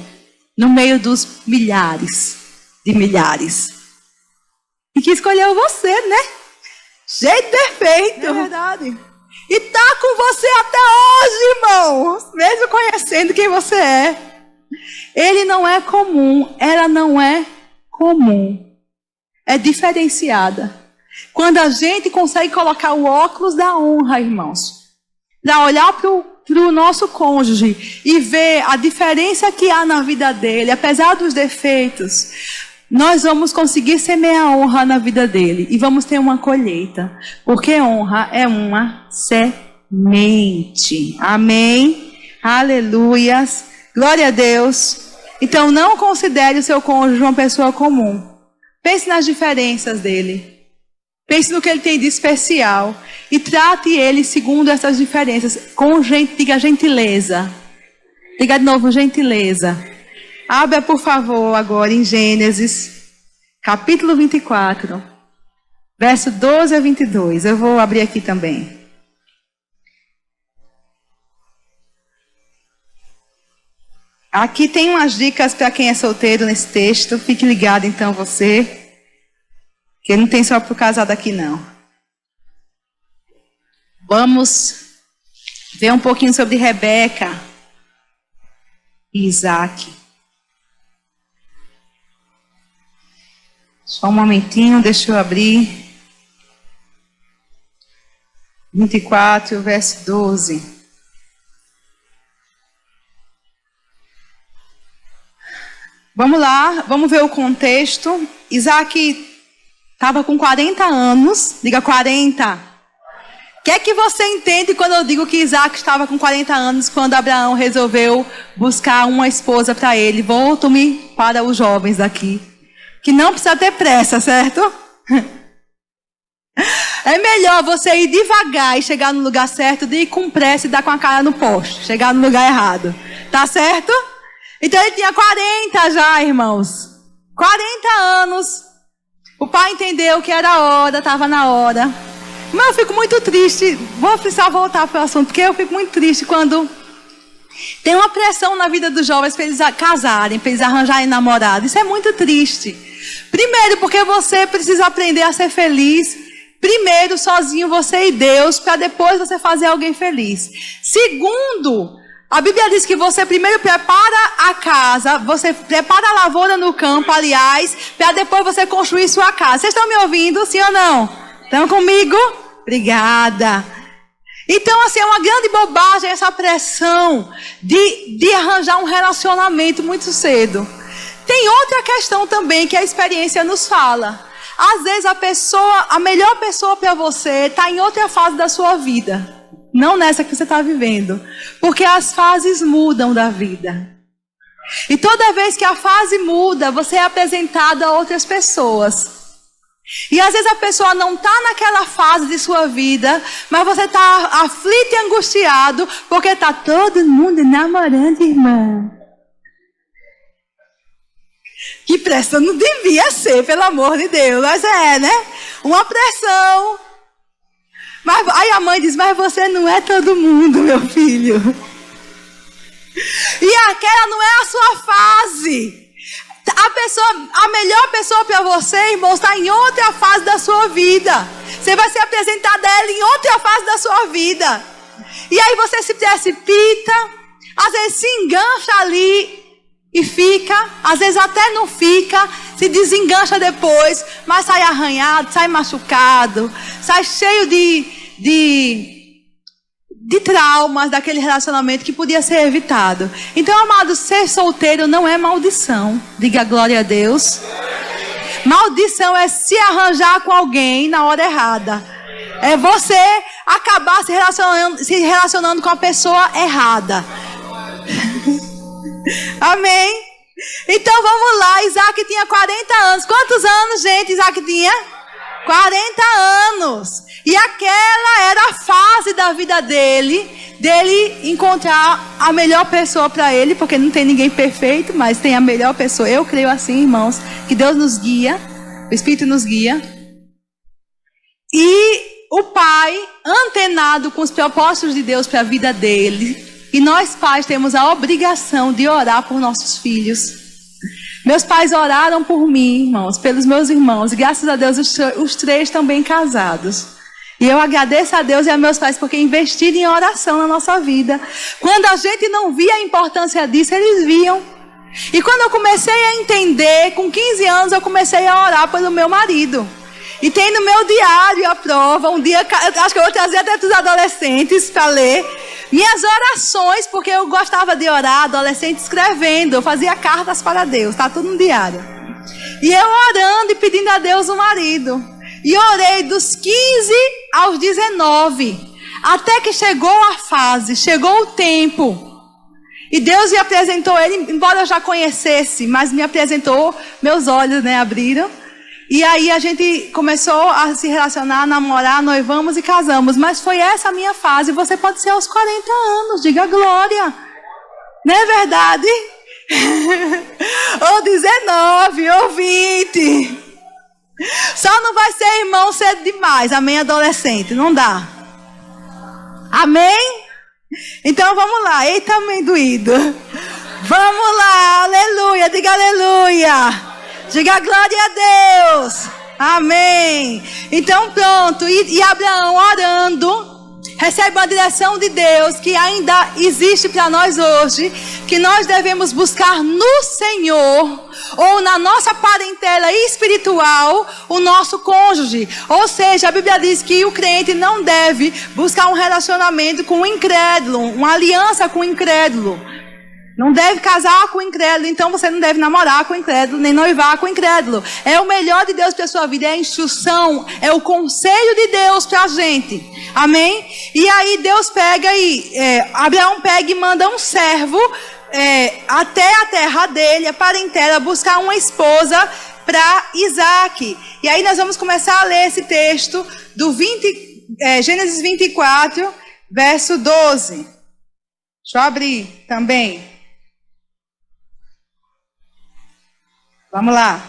no meio dos milhares de milhares. E que escolheu você, né? Jeito perfeito. É verdade. E tá com você até hoje, irmãos. Mesmo conhecendo quem você é. Ele não é comum. Ela não é comum. É diferenciada. Quando a gente consegue colocar o óculos da honra, irmãos, para olhar para o nosso cônjuge e ver a diferença que há na vida dele, apesar dos defeitos, nós vamos conseguir semear honra na vida dele e vamos ter uma colheita, porque honra é uma semente. Amém? Aleluias. Glória a Deus. Então não considere o seu cônjuge uma pessoa comum. Pense nas diferenças dele. Pense no que ele tem de especial e trate ele segundo essas diferenças. Diga gentileza. Diga de novo, gentileza. Abra, por favor, agora em Gênesis, capítulo 24, verso 12 a 22. Eu vou abrir aqui também. Aqui tem umas dicas para quem é solteiro nesse texto. Fique ligado, então, você. Que não tem só para o casado aqui, não. Vamos ver um pouquinho sobre Rebeca e Isaac. Só um momentinho, deixa eu abrir. 24, verso 12. Vamos lá, vamos ver o contexto. Isaac estava com 40 anos. Diga 40. O que é que você entende quando eu digo que Isaac estava com 40 anos quando Abraão resolveu buscar uma esposa para ele? Volto-me para os jovens aqui. Que não precisa ter pressa, certo? É melhor você ir devagar e chegar no lugar certo do que ir com pressa e dar com a cara no poste. Chegar no lugar errado. Tá certo? Então ele tinha 40 já, irmãos. 40 anos. O pai entendeu que era hora, estava na hora. Mas eu fico muito triste. Vou precisar voltar para o assunto, porque eu fico muito triste quando tem uma pressão na vida dos jovens para eles casarem, para eles arranjarem namorado. Isso é muito triste. Primeiro, porque você precisa aprender a ser feliz. Primeiro, sozinho, você e Deus, para depois você fazer alguém feliz. Segundo, a Bíblia diz que você primeiro prepara a casa, você prepara a lavoura no campo, aliás, para depois você construir sua casa. Vocês estão me ouvindo, sim ou não? Estão comigo? Obrigada. Então, assim, é uma grande bobagem essa pressão de arranjar um relacionamento muito cedo. Tem outra questão também que a experiência nos fala. Às vezes a melhor pessoa para você está em outra fase da sua vida. Não nessa que você está vivendo. Porque as fases mudam da vida. E toda vez que a fase muda, você é apresentado a outras pessoas. E às vezes a pessoa não está naquela fase de sua vida, mas você está aflito e angustiado, porque está todo mundo namorando, irmã. Que pressão não devia ser, pelo amor de Deus. Mas é, né? Uma pressão. Mas, aí a mãe diz, mas você não é todo mundo, meu filho. E aquela não é a sua fase. A melhor pessoa para você, irmão, está em outra fase da sua vida. Você vai ser apresentado a ela em outra fase da sua vida. E aí você se precipita, às vezes se engancha ali e fica, às vezes até não fica, se desengancha depois, mas sai arranhado, sai machucado, sai cheio de traumas daquele relacionamento que podia ser evitado. Então, amado, ser solteiro não é maldição. Diga glória a Deus. Maldição é se arranjar com alguém na hora errada. É você acabar se relacionando com a pessoa errada. Amém? Então vamos lá. Isaac tinha 40 anos. Quantos anos, gente, Isaac tinha? 40 anos. E aquela era a fase da vida dele encontrar a melhor pessoa para ele, porque não tem ninguém perfeito, mas tem a melhor pessoa. Eu creio assim, irmãos, que Deus nos guia, o Espírito nos guia. E o pai, antenado com os propósitos de Deus para a vida dele, e nós pais temos a obrigação de orar por nossos filhos. Meus pais oraram por mim, irmãos, pelos meus irmãos, e graças a Deus os três estão bem casados. E eu agradeço a Deus e a meus pais porque investiram em oração na nossa vida. Quando a gente não via a importância disso, eles viam. E quando eu comecei a entender, com 15 anos eu comecei a orar pelo meu marido. E tem no meu diário a prova, um dia, acho que eu vou trazer até para os adolescentes para ler. Minhas orações, porque eu gostava de orar, adolescente escrevendo, eu fazia cartas para Deus, está tudo no diário. E eu orando e pedindo a Deus um marido. E orei dos 15 aos 19, até que chegou a fase, chegou o tempo. E Deus me apresentou ele, embora eu já conhecesse, mas me apresentou, meus olhos, abriram. E aí a gente começou a se relacionar, namorar, noivamos e casamos. Mas foi essa a minha fase. Você pode ser aos 40 anos, diga glória. Não é verdade? Ou 19, ou 20. Só não vai ser irmão cedo demais. Amém, adolescente? Não dá. Amém? Então vamos lá. Eita, amendoído. Vamos lá. Aleluia. Diga aleluia. Diga glória a Deus. Amém. Então pronto. E Abraão orando, recebe uma direção de Deus que ainda existe para nós hoje, que nós devemos buscar no Senhor, ou na nossa parentela espiritual, o nosso cônjuge. Ou seja, a Bíblia diz que o crente não deve buscar um relacionamento com o incrédulo, uma aliança com o incrédulo. Não deve casar com o incrédulo, então você não deve namorar com o incrédulo, nem noivar com o incrédulo. É o melhor de Deus para a sua vida, é a instrução, é o conselho de Deus para a gente. Amém? E aí Deus pega Abraão pega e manda um servo até a terra dele, a parentela, buscar uma esposa para Isaac. E aí nós vamos começar a ler esse texto do Gênesis 24, verso 12. Deixa eu abrir também. Vamos lá.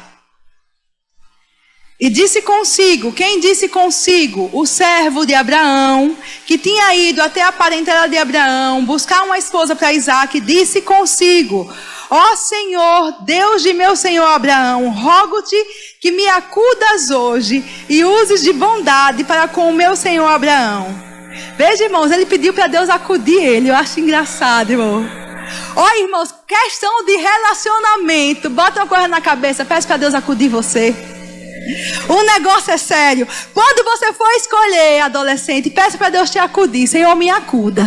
E disse consigo, quem disse consigo? O servo de Abraão, que tinha ido até a parentela de Abraão, buscar uma esposa para Isaac, disse consigo: ó Senhor, Deus de meu senhor Abraão, rogo-te que me acudas hoje e uses de bondade para com o meu senhor Abraão. Veja, irmãos, ele pediu para Deus acudir ele. Eu acho engraçado, irmão. Olha, irmãos, questão de relacionamento. Bota uma coisa na cabeça, peça para Deus acudir você. O negócio é sério. Quando você for escolher adolescente, peça para Deus te acudir. Senhor, me acuda.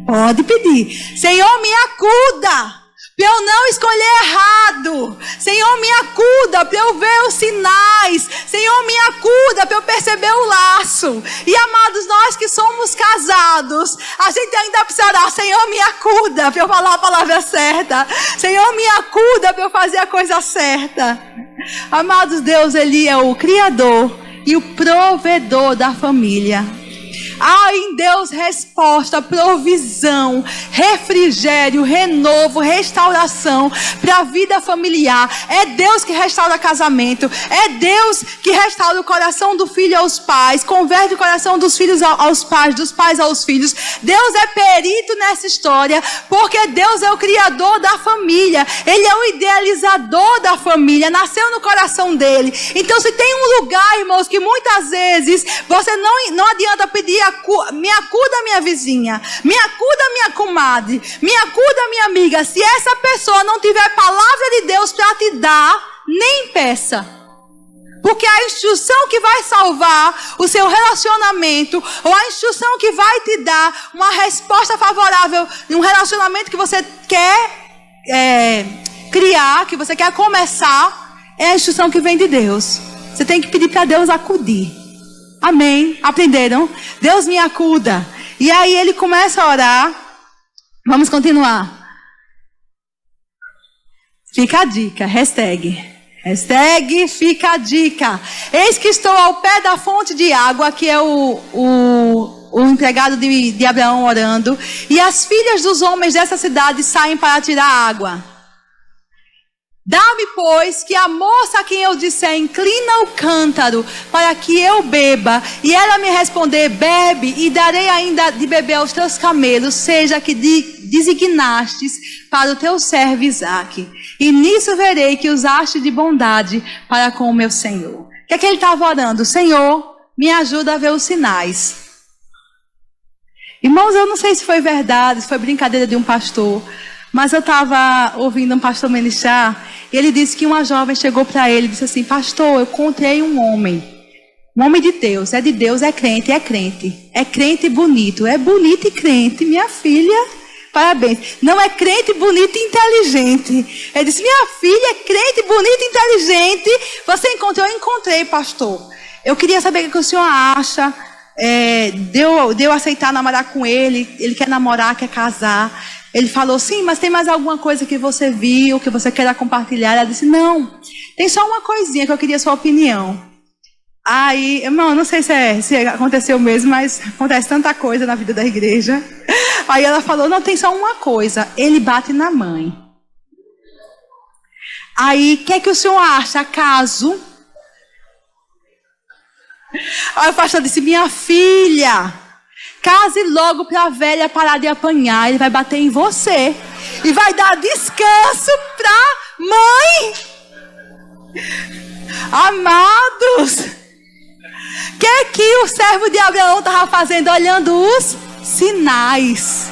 Pode pedir. Senhor, me acuda para eu não escolher errado. Senhor, me acuda para eu ver os sinais. Senhor, me acuda para eu perceber o laço. E amados, nós que somos casados, a gente ainda precisa orar: Senhor, me acuda para eu falar a palavra certa. Senhor, me acuda para eu fazer a coisa certa. Amados, Deus, Ele é o Criador e o provedor da família. Há em Deus resposta, provisão, refrigério, renovo, restauração para a vida familiar. É Deus que restaura casamento. É Deus que restaura o coração do filho aos pais, converte o coração dos filhos aos pais, dos pais aos filhos. Deus é perito nessa história, porque Deus é o criador da família. Ele é o idealizador da família, nasceu no coração dele. Então, se tem um lugar, irmãos, que muitas vezes você não adianta pedir: me acuda minha vizinha, me acuda minha comadre, me acuda minha amiga. Se essa pessoa não tiver palavra de Deus para te dar, nem peça. Porque a instrução que vai salvar o seu relacionamento, ou a instrução que vai te dar uma resposta favorável em um relacionamento que você quer criar, que você quer começar, é a instrução que vem de Deus. Você tem que pedir para Deus acudir. Amém? Aprenderam? Deus me acuda. E aí ele começa a orar. Vamos continuar. Fica a dica, hashtag fica a dica. Eis que estou ao pé da fonte de água, que é o empregado de Abraão orando. E as filhas dos homens dessa cidade saem para tirar água. Dá-me, pois, que a moça a quem eu disser, inclina o cântaro para que eu beba. E ela me responder, bebe, e darei ainda de beber aos teus camelos, seja que designastes para o teu servo Isaque. E nisso verei que usaste de bondade para com o meu Senhor. O que é que ele estava orando? Senhor, me ajuda a ver os sinais. Irmãos, eu não sei se foi verdade, se foi brincadeira de um pastor, mas eu estava ouvindo um pastor ministrar, e ele disse que uma jovem chegou para ele e disse assim, pastor, eu encontrei um homem de Deus, é crente, é crente bonito e crente, minha filha, parabéns, não é crente bonito e inteligente. Ele disse, minha filha é crente bonito e inteligente, você encontrou? Eu encontrei, pastor, eu queria saber o que o senhor acha, deu aceitar namorar com ele quer namorar, quer casar. Ele falou, sim, mas tem mais alguma coisa que você viu, que você queira compartilhar? Ela disse, não, tem só uma coisinha que eu queria a sua opinião. Aí, irmão, não sei se aconteceu mesmo, mas acontece tanta coisa na vida da igreja. Aí ela falou, não, tem só uma coisa, ele bate na mãe. Aí, o que é que o senhor acha, caso? Aí o pastor disse, minha filha, case logo para a velha parar de apanhar. Ele vai bater em você. E vai dar descanso para mãe. Amados. O que é que o servo de Abraão estava fazendo? Olhando os sinais.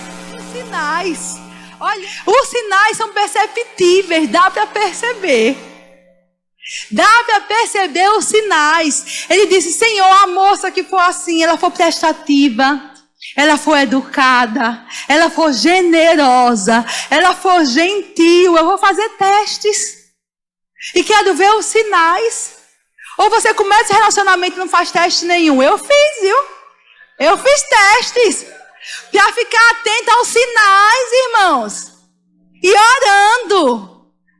Olha, os sinais são perceptíveis. Dá para perceber. Os sinais. Ele disse, Senhor, a moça que for assim, ela for prestativa, ela for educada, ela for generosa, ela for gentil, eu vou fazer testes. E quero ver os sinais. Ou você começa o relacionamento e não faz teste nenhum. Eu fiz, viu? Eu fiz testes. Para ficar atento aos sinais, irmãos. E orando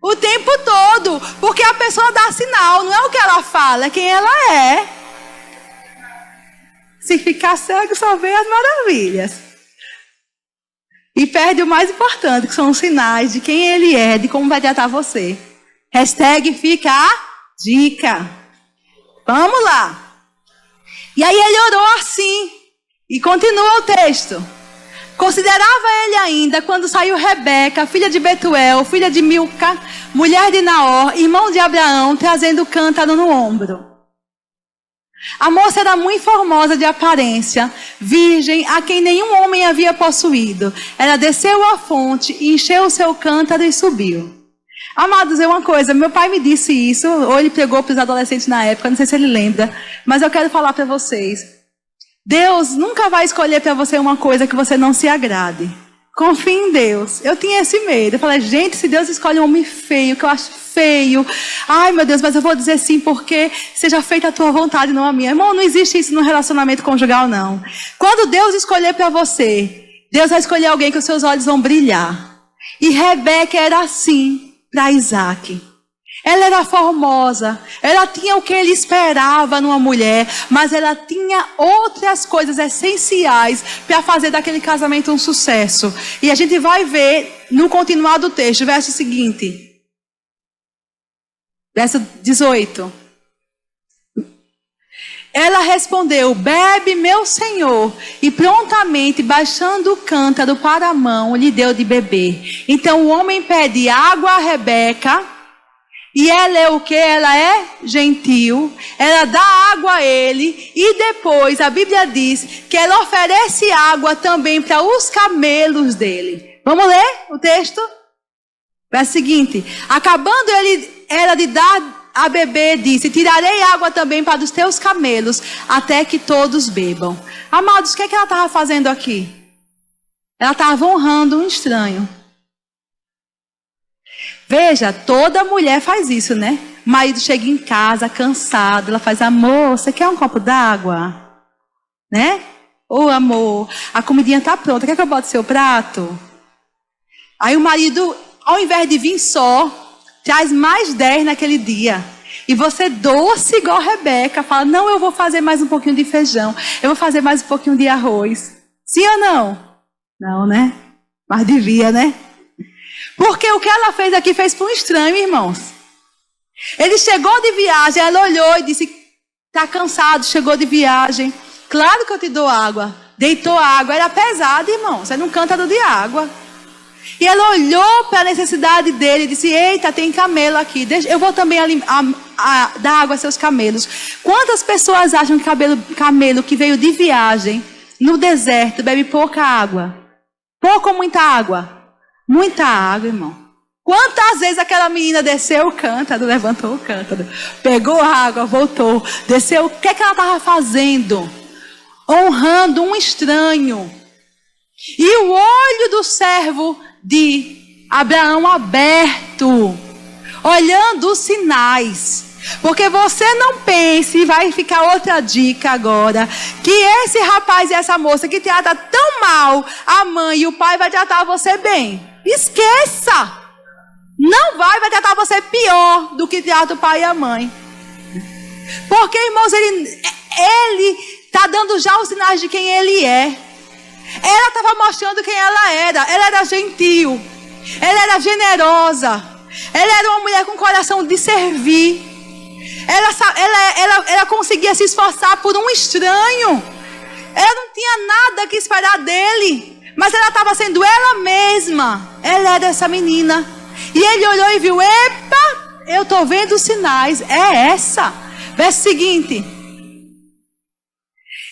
o tempo todo. Porque a pessoa dá sinal. Não é o que ela fala, é quem ela é. Se ficar cego, só vê as maravilhas. E perde o mais importante, que são os sinais de quem ele é, de como vai tratar você. Hashtag fica a dica. Vamos lá. E aí ele orou assim. E continua o texto. Considerava ele ainda quando saiu Rebeca, filha de Betuel, filha de Milca, mulher de Naor, irmão de Abraão, trazendo o cântaro no ombro. A moça era muito formosa de aparência, virgem, a quem nenhum homem havia possuído. Ela desceu à fonte, encheu o seu cântaro e subiu. Amados, é uma coisa, meu pai me disse isso, ou ele pregou para os adolescentes na época, não sei se ele lembra, mas eu quero falar para vocês. Deus nunca vai escolher para você uma coisa que você não se agrade. Confie em Deus. Eu tinha esse medo. Eu falei, gente, se Deus escolhe um homem feio, que eu acho feio, ai meu Deus, mas eu vou dizer sim porque seja feita a tua vontade, não a minha. Irmão, não existe isso no relacionamento conjugal, não. Quando Deus escolher para você, Deus vai escolher alguém que os seus olhos vão brilhar. E Rebeca era assim para Isaque. Ela era formosa, ela tinha o que ele esperava numa mulher, mas ela tinha outras coisas essenciais para fazer daquele casamento um sucesso. E a gente vai ver no continuar do texto, verso seguinte. Verso 18. Ela respondeu, bebe meu senhor, e prontamente baixando o cântaro para a mão, lhe deu de beber. Então o homem pede água a Rebeca, e ela é o que? Ela é gentil, ela dá água a ele, e depois a Bíblia diz que ela oferece água também para os camelos dele. Vamos ler o texto? Verso seguinte, acabando ela de dar a beber, disse, tirarei água também para os teus camelos, até que todos bebam. Amados, o que é que ela estava fazendo aqui? Ela estava honrando um estranho. Veja, toda mulher faz isso, né? O marido chega em casa cansado, ela faz: amor, você quer um copo d'água? Né? Ô amor, a comidinha está pronta, quer que eu bote seu prato? Aí o marido, ao invés de vir só, traz mais 10 naquele dia. E você, doce igual a Rebeca, fala: não, eu vou fazer mais um pouquinho de feijão, eu vou fazer mais um pouquinho de arroz. Sim ou não? Não, né? Mas devia, né? Porque o que ela fez aqui fez para um estranho, irmãos. Ele chegou de viagem, ela olhou e disse: está cansado, chegou de viagem. Claro que eu te dou água. Deitou água, era pesado, irmãos, era um cântaro de água. E ela olhou para a necessidade dele e disse: eita, tem camelo aqui, eu vou também dar água a seus camelos. Quantas pessoas acham que camelo que veio de viagem no deserto bebe pouca água? Pouca ou muita água? Muita água, irmão. Quantas vezes aquela menina desceu o cântaro, levantou o cântaro, pegou a água, voltou, desceu. O que é que ela estava fazendo? Honrando um estranho. E o olho do servo de Abraão aberto, olhando os sinais. Porque você não pense, e vai ficar outra dica agora, que esse rapaz e essa moça que trata tão mal a mãe e o pai vai tratar você bem. Esqueça! Não vai tratar você pior do que trata o pai e a mãe. Porque, irmãos, ele está dando já os sinais de quem ele é. Ela estava mostrando quem ela era. Ela era gentil, ela era generosa, ela era uma mulher com coração de servir. Ela conseguia se esforçar por um estranho. Ela não tinha nada que esperar dele, mas ela estava sendo ela mesma. Ela era essa menina. E ele olhou e viu: epa, eu estou vendo os sinais, é essa. Verso seguinte: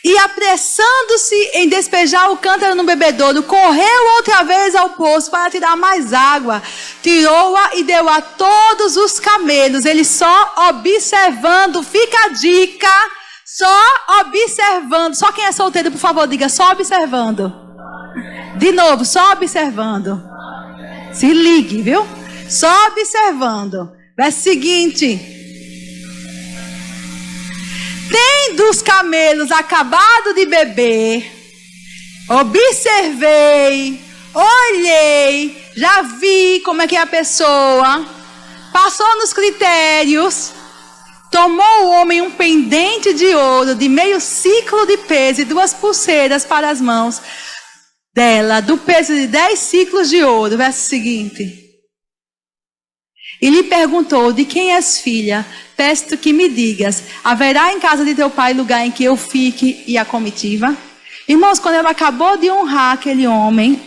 e apressando-se em despejar o cântaro no bebedouro, correu outra vez ao poço para tirar mais água. Tirou-a e deu a todos os camelos. Ele só observando, fica a dica, só observando. Só quem é solteiro, por favor, diga: só observando. De novo, só observando. Se ligue, viu? Só observando. Verso seguinte: tendo os camelos acabado de beber, observei, olhei, já vi como é que é a pessoa, passou nos critérios, tomou o homem um pendente de ouro de meio ciclo de peso e 2 pulseiras para as mãos dela, do peso de 10 ciclos de ouro. Verso seguinte: e lhe perguntou: de quem és filha? Peço que me digas, haverá em casa de teu pai lugar em que eu fique e a comitiva? Irmãos, quando ela acabou de honrar aquele homem,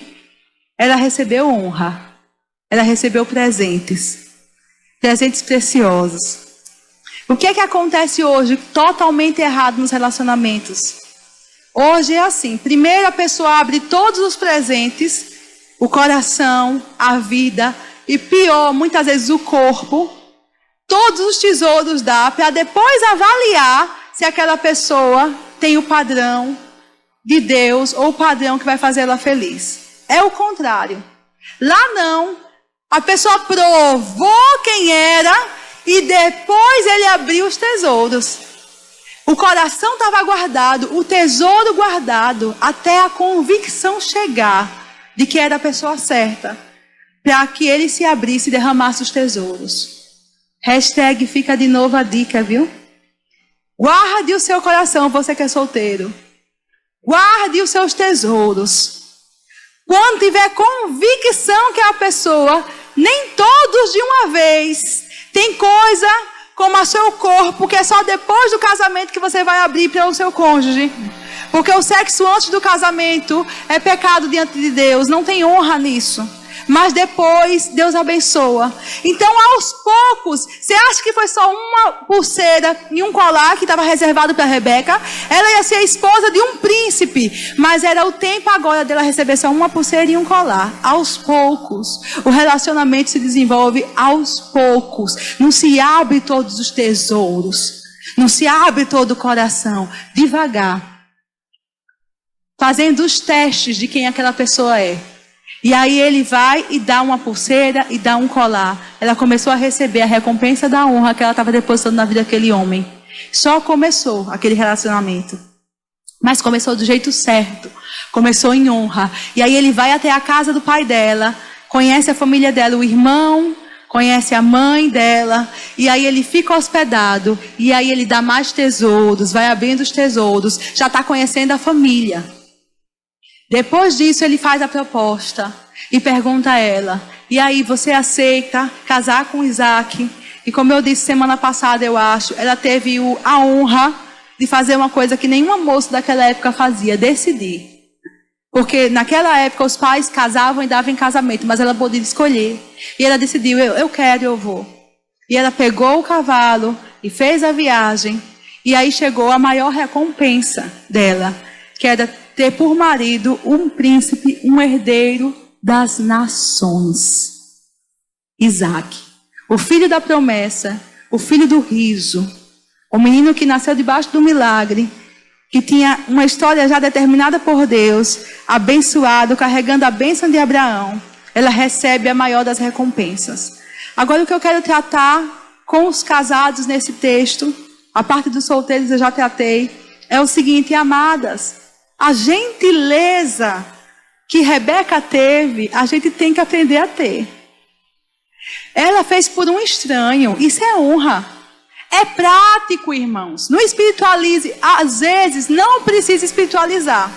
ela recebeu honra. Ela recebeu presentes. Presentes preciosos. O que é que acontece hoje totalmente errado nos relacionamentos? Hoje é assim: primeiro a pessoa abre todos os presentes, o coração, a vida, e pior, muitas vezes o corpo, todos os tesouros dá, para depois avaliar se aquela pessoa tem o padrão de Deus ou o padrão que vai fazer ela feliz. É o contrário. Lá não. A pessoa provou quem era e depois ele abriu os tesouros. O coração estava guardado, o tesouro guardado, até a convicção chegar de que era a pessoa certa, para que ele se abrisse e derramasse os tesouros. Hashtag fica de novo a dica, viu? Guarde o seu coração, você que é solteiro. Guarde os seus tesouros. Quando tiver convicção que é a pessoa, nem todos de uma vez. Tem coisa como o seu corpo, que é só depois do casamento que você vai abrir para o seu cônjuge. Porque o sexo antes do casamento é pecado diante de Deus, não tem honra nisso. Mas depois Deus abençoa. Então aos poucos, você acha que foi só uma pulseira e um colar que estava reservado para Rebeca? Ela ia ser a esposa de um príncipe, mas era o tempo agora dela receber só uma pulseira e um colar. Aos poucos, o relacionamento se desenvolve aos poucos. Não se abre todos os tesouros, não se abre todo o coração. Devagar, fazendo os testes de quem aquela pessoa é. E aí ele vai e dá uma pulseira e dá um colar. Ela começou a receber a recompensa da honra que ela estava depositando na vida daquele homem. Só começou aquele relacionamento. Mas começou do jeito certo. Começou em honra. E aí ele vai até a casa do pai dela, conhece a família dela, o irmão, conhece a mãe dela. E aí ele fica hospedado. E aí ele dá mais tesouros, vai abrindo os tesouros. Já está conhecendo a família. Depois disso, ele faz a proposta e pergunta a ela: e aí, você aceita casar com Isaac? E como eu disse semana passada, eu acho, ela teve a honra de fazer uma coisa que nenhuma moça daquela época fazia: decidir. Porque naquela época os pais casavam e davam em casamento, mas ela podia escolher. E ela decidiu: eu quero, eu vou. E ela pegou o cavalo e fez a viagem. E aí chegou a maior recompensa dela, que era ter por marido um príncipe, um herdeiro das nações. Isaac, o filho da promessa, o filho do riso, o menino que nasceu debaixo do milagre, que tinha uma história já determinada por Deus, abençoado, carregando a bênção de Abraão. Ela recebe a maior das recompensas. Agora o que eu quero tratar com os casados nesse texto, a parte dos solteiros eu já tratei, é o seguinte: amadas, a gentileza que Rebeca teve, a gente tem que aprender a ter. Ela fez por um estranho, isso é honra. É prático, irmãos. Não espiritualize. Às vezes, não precisa espiritualizar.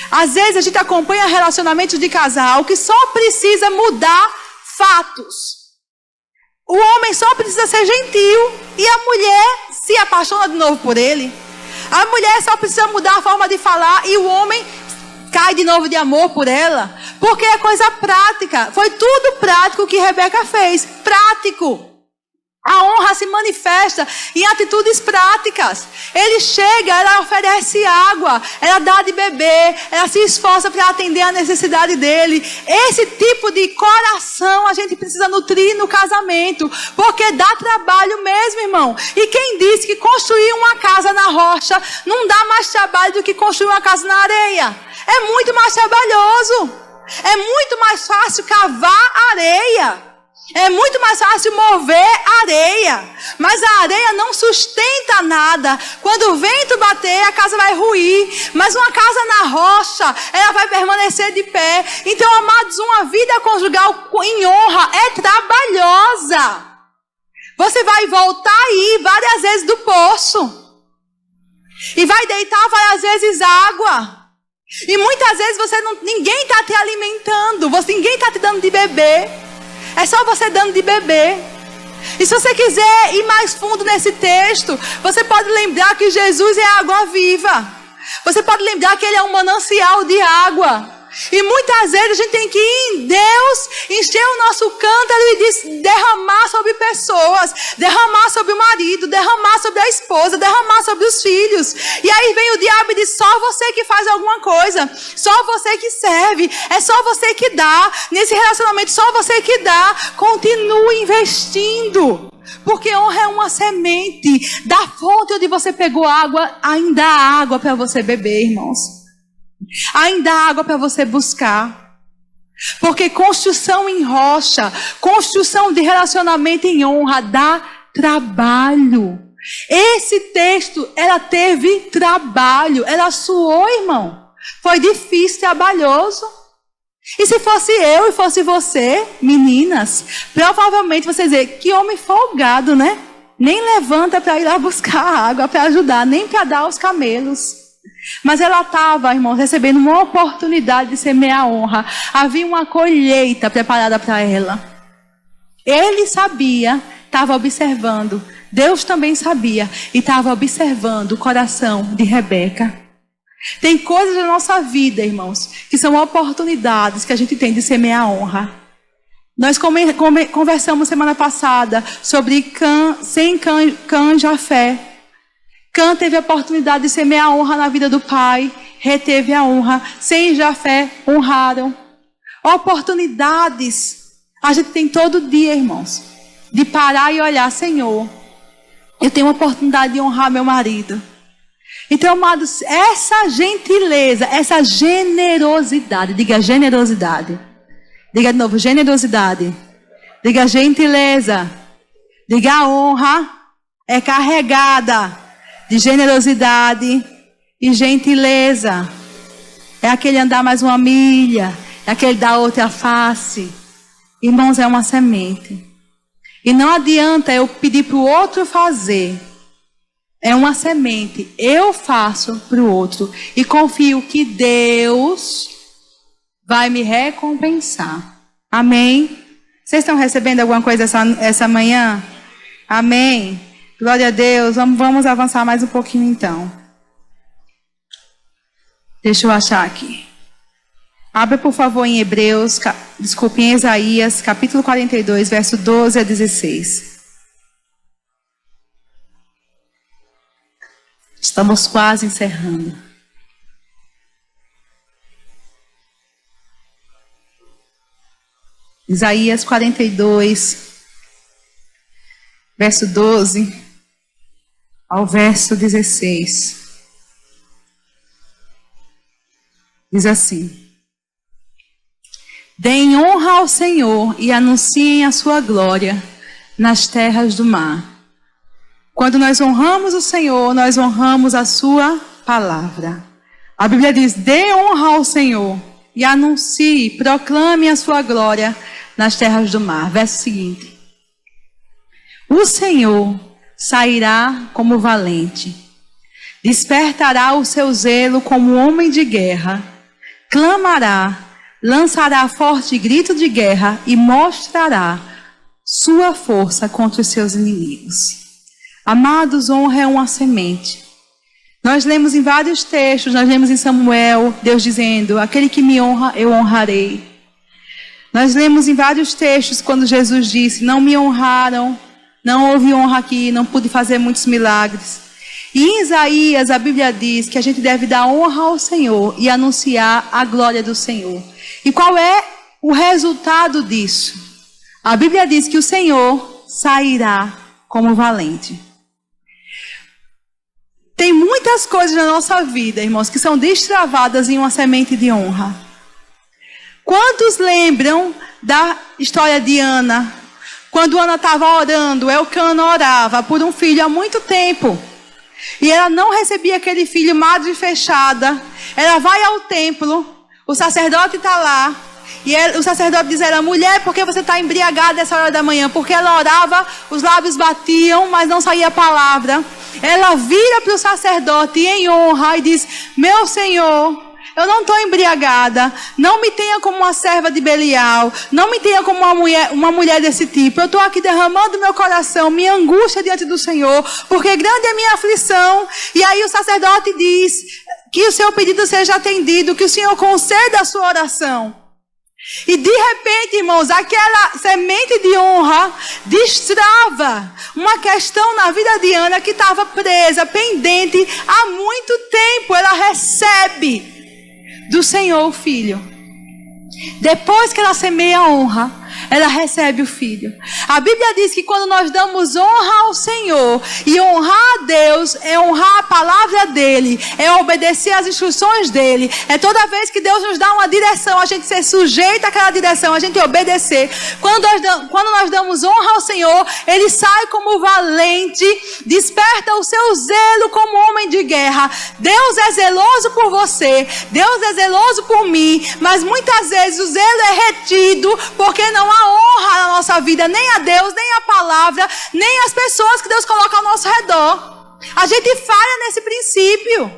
Às vezes, a gente acompanha relacionamentos de casal que só precisa mudar fatos. O homem só precisa ser gentil e a mulher se apaixona de novo por ele. A mulher só precisa mudar a forma de falar e o homem cai de novo de amor por ela. Porque é coisa prática. Foi tudo prático que Rebeca fez. Prático. A honra se manifesta em atitudes práticas. Ele chega, ela oferece água, ela dá de beber, ela se esforça para atender a necessidade dele. Esse tipo de coração a gente precisa nutrir no casamento, porque dá trabalho mesmo, irmão. E quem disse que construir uma casa na rocha não dá mais trabalho do que construir uma casa na areia? É muito mais trabalhoso. É muito mais fácil cavar areia. É muito mais fácil mover areia. Mas a areia não sustenta nada. Quando o vento bater, a casa vai ruir. Mas uma casa na rocha, ela vai permanecer de pé. Então, amados, uma vida conjugal em honra é trabalhosa. Você vai voltar aí várias vezes do poço. E vai deitar várias vezes água. E muitas vezes ninguém está te alimentando. Ninguém está te dando de beber. É só você dando de beber. E se você quiser ir mais fundo nesse texto, você pode lembrar que Jesus é água viva. Você pode lembrar que Ele é um manancial de água. E muitas vezes a gente tem que ir em Deus, encher o nosso cântaro e derramar sobre pessoas, derramar sobre o marido, derramar sobre a esposa, derramar sobre os filhos. E aí vem o diabo e diz: só você que faz alguma coisa, só você que serve, é só você que dá. Nesse relacionamento só você que dá. Continue investindo, porque honra é uma semente. Da fonte onde você pegou água, ainda há água para você beber, irmãos. Ainda há água para você buscar. Porque construção em rocha, construção de relacionamento em honra dá trabalho. Esse texto, ela teve trabalho. Ela suou, irmão. Foi difícil, trabalhoso. E se fosse eu e fosse você, meninas, provavelmente você dizer: que homem folgado, né? Nem levanta para ir lá buscar água, para ajudar, nem para dar aos camelos. Mas ela estava, irmãos, recebendo uma oportunidade de semear a honra. Havia uma colheita preparada para ela. Ele sabia, estava observando. Deus também sabia e estava observando o coração de Rebeca. Tem coisas na nossa vida, irmãos, que são oportunidades que a gente tem de semear a honra. Nós conversamos semana passada sobre Cã e Jafé. Cã teve a oportunidade de semear a honra na vida do pai, reteve a honra. Sem Jafé, honraram. Oportunidades a gente tem todo dia, irmãos, de parar e olhar: Senhor, eu tenho a oportunidade de honrar meu marido. Então, amados, essa gentileza, essa generosidade, diga generosidade. Diga de novo, generosidade. Diga gentileza. Diga a honra é carregada de generosidade e gentileza. É aquele andar mais uma milha, é aquele dar outra face. Irmãos, é uma semente. E não adianta eu pedir para o outro fazer. É uma semente. Eu faço para o outro. E confio que Deus vai me recompensar. Amém? Vocês estão recebendo alguma coisa essa manhã? Amém? Glória a Deus. Vamos avançar mais um pouquinho então. Deixa eu achar aqui. Abra, por favor, em em Isaías, capítulo 42, verso 12 a 16. Estamos quase encerrando. Isaías 42, verso 12 ao verso 16. Diz assim: deem honra ao Senhor e anunciem a sua glória nas terras do mar. Quando nós honramos o Senhor, nós honramos a sua palavra. A Bíblia diz: dê honra ao Senhor e anuncie, proclame a sua glória nas terras do mar. Verso seguinte: o Senhor sairá como valente, despertará o seu zelo como homem de guerra, clamará, lançará forte grito de guerra e mostrará sua força contra os seus inimigos. Amados, honra é uma semente. Nós lemos em vários textos, nós lemos em Samuel, Deus dizendo: aquele que me honra, eu honrarei. Nós lemos em vários textos quando Jesus disse: não me honraram, não houve honra aqui, não pude fazer muitos milagres. E em Isaías a Bíblia diz que a gente deve dar honra ao Senhor e anunciar a glória do Senhor. E qual é o resultado disso? A Bíblia diz que o Senhor sairá como valente. Tem muitas coisas na nossa vida, irmãos, que são destravadas em uma semente de honra. Quantos lembram da história de Ana? Quando Ana estava orando, Elcana orava por um filho há muito tempo. E ela não recebia aquele filho, madre fechada. Ela vai ao templo, o sacerdote está lá. E o sacerdote diz a ela: mulher, por que você está embriagada nessa hora da manhã? Porque ela orava, os lábios batiam, mas não saía a palavra. Ela vira para o sacerdote em honra e diz: meu Senhor, eu não estou embriagada, não me tenha como uma serva de Belial, não me tenha como uma mulher desse tipo. Eu estou aqui derramando meu coração, minha angústia diante do Senhor, porque grande é minha aflição. E aí o sacerdote diz que o seu pedido seja atendido, que o Senhor conceda a sua oração. E de repente, irmãos, aquela semente de honra destrava uma questão na vida de Ana que estava presa, pendente há muito tempo. Ela recebe do Senhor o filho. Depois que ela semeia a honra, ela recebe o filho. A Bíblia diz que quando nós damos honra ao Senhor, e honrar a Deus é honrar a palavra dele, é obedecer às instruções dele, é toda vez que Deus nos dá uma direção, a gente ser sujeito àquela direção, a gente obedecer. Quando nós damos honra ao Senhor, ele sai como valente, desperta o seu zelo como homem de guerra. Deus é zeloso por você, Deus é zeloso por mim, mas muitas vezes o zelo é retido porque não há honra na nossa vida, nem a Deus, nem a palavra, nem as pessoas que Deus coloca ao nosso redor. A gente falha nesse princípio.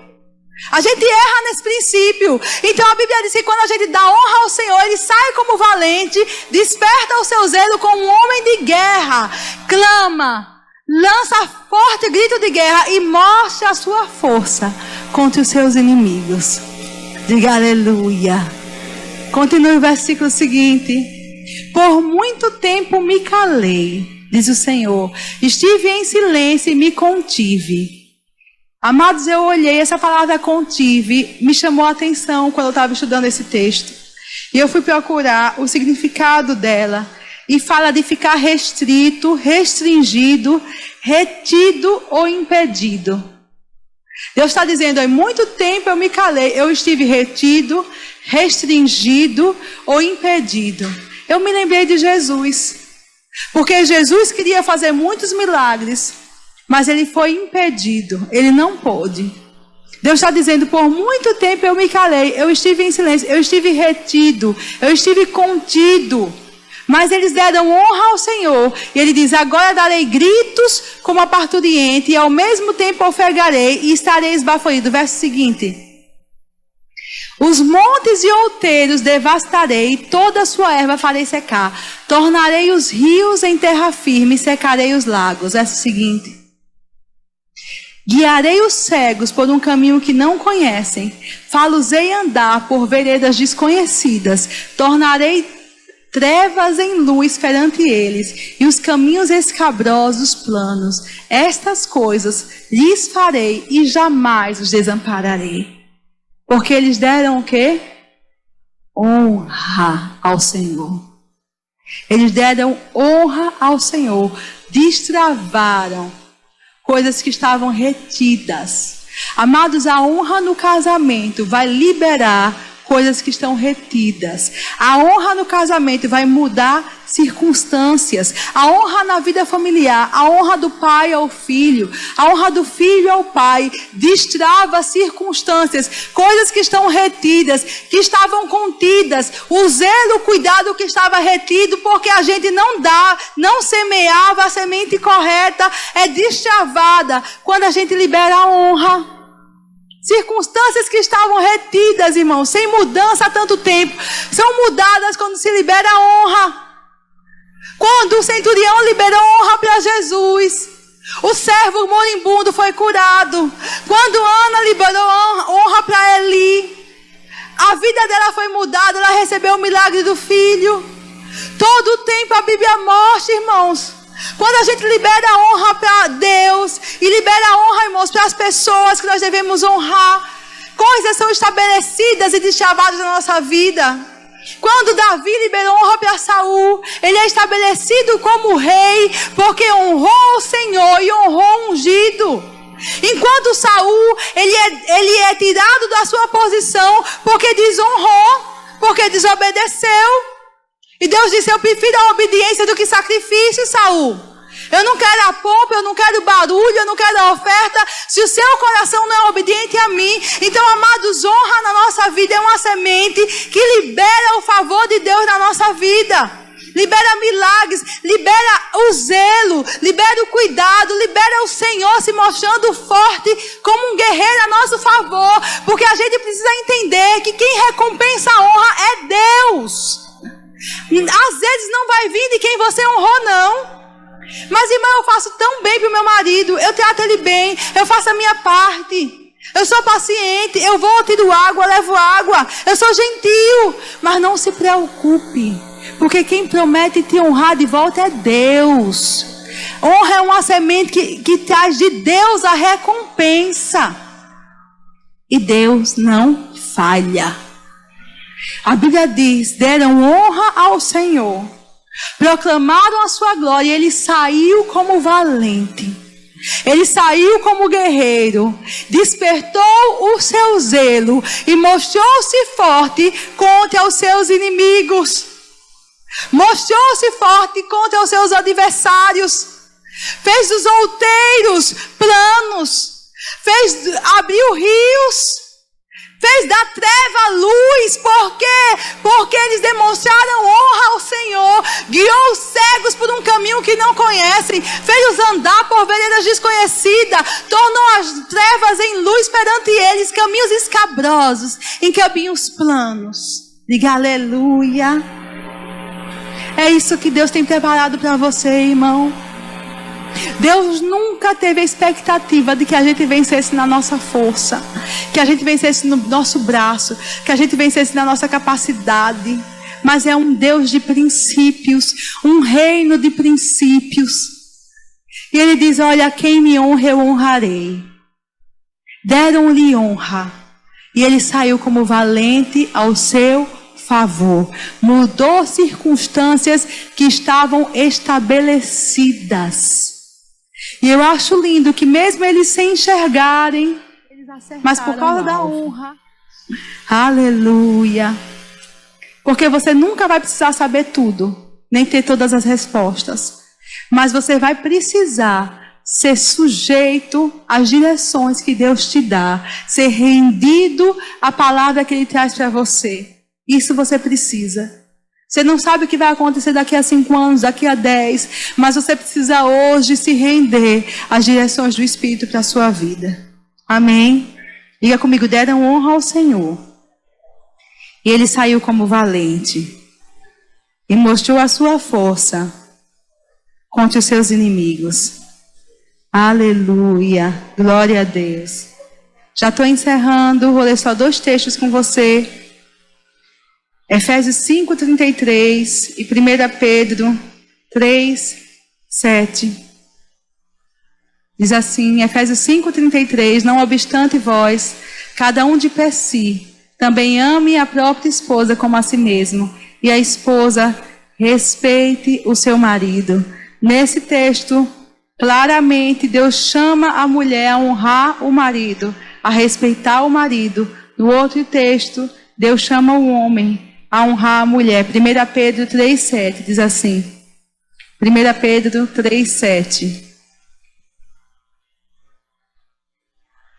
A gente erra nesse princípio. Então a Bíblia diz que quando a gente dá honra ao Senhor, ele sai como valente, desperta o seu zelo como um homem de guerra, clama, lança forte grito de guerra e mostra a sua força contra os seus inimigos. Diga aleluia. Continue o versículo seguinte: por muito tempo me calei, diz o Senhor, estive em silêncio e me contive. Amados, eu olhei, essa palavra contive me chamou a atenção quando eu estava estudando esse texto. E eu fui procurar o significado dela. E fala de ficar restrito, restringido, retido ou impedido. Deus está dizendo, há muito tempo eu me calei, eu estive retido, restringido ou impedido. Eu me lembrei de Jesus, porque Jesus queria fazer muitos milagres, mas ele foi impedido, ele não pôde. Deus está dizendo, por muito tempo eu me calei, eu estive em silêncio, eu estive retido, eu estive contido. Mas eles deram honra ao Senhor. E ele diz, agora darei gritos como a parturiente, e ao mesmo tempo ofegarei e estarei esbaforido. Verso seguinte. Os montes e outeiros devastarei, toda a sua erva farei secar. Tornarei os rios em terra firme e secarei os lagos. Verso seguinte. Guiarei os cegos por um caminho que não conhecem. Fá-los-ei andar por veredas desconhecidas. Tornarei trevas em luz perante eles, e os caminhos escabrosos planos. Estas coisas lhes farei e jamais os desampararei. Porque eles deram o quê? Honra ao Senhor. Eles deram honra ao Senhor. Destravaram coisas que estavam retidas. Amados, a honra no casamento vai liberar coisas que estão retidas. A honra no casamento vai mudar circunstâncias. A honra na vida familiar, a honra do pai ao filho, a honra do filho ao pai, destrava circunstâncias, coisas que estão retidas, que estavam contidas. O zelo, o cuidado que estava retido, porque a gente não semeava a semente correta, é destravada quando a gente libera a honra. Circunstâncias que estavam retidas, irmãos, sem mudança há tanto tempo, são mudadas quando se libera a honra. Quando o centurião liberou honra para Jesus, o servo moribundo foi curado. Quando Ana liberou honra para Eli, a vida dela foi mudada, ela recebeu o milagre do filho. Todo o tempo a Bíblia mostra, irmãos, quando a gente libera honra para Deus e libera honra, irmãos, para as pessoas que nós devemos honrar, coisas são estabelecidas e destravadas na nossa vida. Quando Davi liberou honra para Saul, ele é estabelecido como rei, porque honrou o Senhor e honrou o ungido. Enquanto Saul, ele é tirado da sua posição, porque desonrou, porque desobedeceu. E Deus disse, eu prefiro a obediência do que sacrifício, Saul. Eu não quero a pompa, eu não quero barulho, eu não quero a oferta, se o seu coração não é obediente a mim. Então, amados, honra na nossa vida é uma semente que libera o favor de Deus na nossa vida. Libera milagres, libera o zelo, libera o cuidado, libera o Senhor se mostrando forte como um guerreiro a nosso favor. Porque a gente precisa entender que quem recompensa a honra é Deus. Às vezes não vai vir de quem você honrou, não. Mas, irmão, eu faço tão bem para o meu marido, eu trato ele bem, eu faço a minha parte, eu sou paciente, eu vou, tiro água, levo água, eu sou gentil. Mas não se preocupe, porque quem promete te honrar de volta é Deus. Honra é uma semente que traz de Deus a recompensa. E Deus não falha. A Bíblia diz, deram honra ao Senhor, proclamaram a sua glória, e ele saiu como valente, ele saiu como guerreiro, despertou o seu zelo e mostrou-se forte contra os seus inimigos, mostrou-se forte contra os seus adversários, fez dos outeiros planos, abriu rios, fez da treva luz. Por quê? Porque eles demonstraram honra ao Senhor. Guiou os cegos por um caminho que não conhecem. Fez-os andar por veredas desconhecidas. Tornou as trevas em luz perante eles. Caminhos escabrosos em caminhos planos. Diga aleluia. É isso que Deus tem preparado para você, irmão. Deus nunca teve a expectativa de que a gente vencesse na nossa força, que a gente vencesse no nosso braço, que a gente vencesse na nossa capacidade. Mas é um Deus de princípios, um reino de princípios. E ele diz, olha, quem me honra eu honrarei. Deram-lhe honra, e ele saiu como valente ao seu favor. Mudou circunstâncias que estavam estabelecidas. E eu acho lindo que mesmo eles sem enxergarem, mas por causa da honra. Aleluia. Porque você nunca vai precisar saber tudo, nem ter todas as respostas. Mas você vai precisar ser sujeito às direções que Deus te dá. Ser rendido à palavra que Ele traz para você. Isso você precisa. Você não sabe o que vai acontecer daqui a 5 anos, daqui a 10. Mas você precisa hoje se render às direções do Espírito para a sua vida. Amém? Diga comigo, deram honra ao Senhor. E ele saiu como valente. E mostrou a sua força contra os seus inimigos. Aleluia. Glória a Deus. Já estou encerrando. Vou ler só 2 textos com você. Efésios 5:33 e 1 Pedro 3:7. Diz assim, Efésios 5:33, não obstante vós, cada um de per si, também ame a própria esposa como a si mesmo, e a esposa respeite o seu marido. Nesse texto, claramente, Deus chama a mulher a honrar o marido, a respeitar o marido. No outro texto, Deus chama o homem a honrar a mulher. 1 Pedro 3:7 diz assim. 1 Pedro 3:7.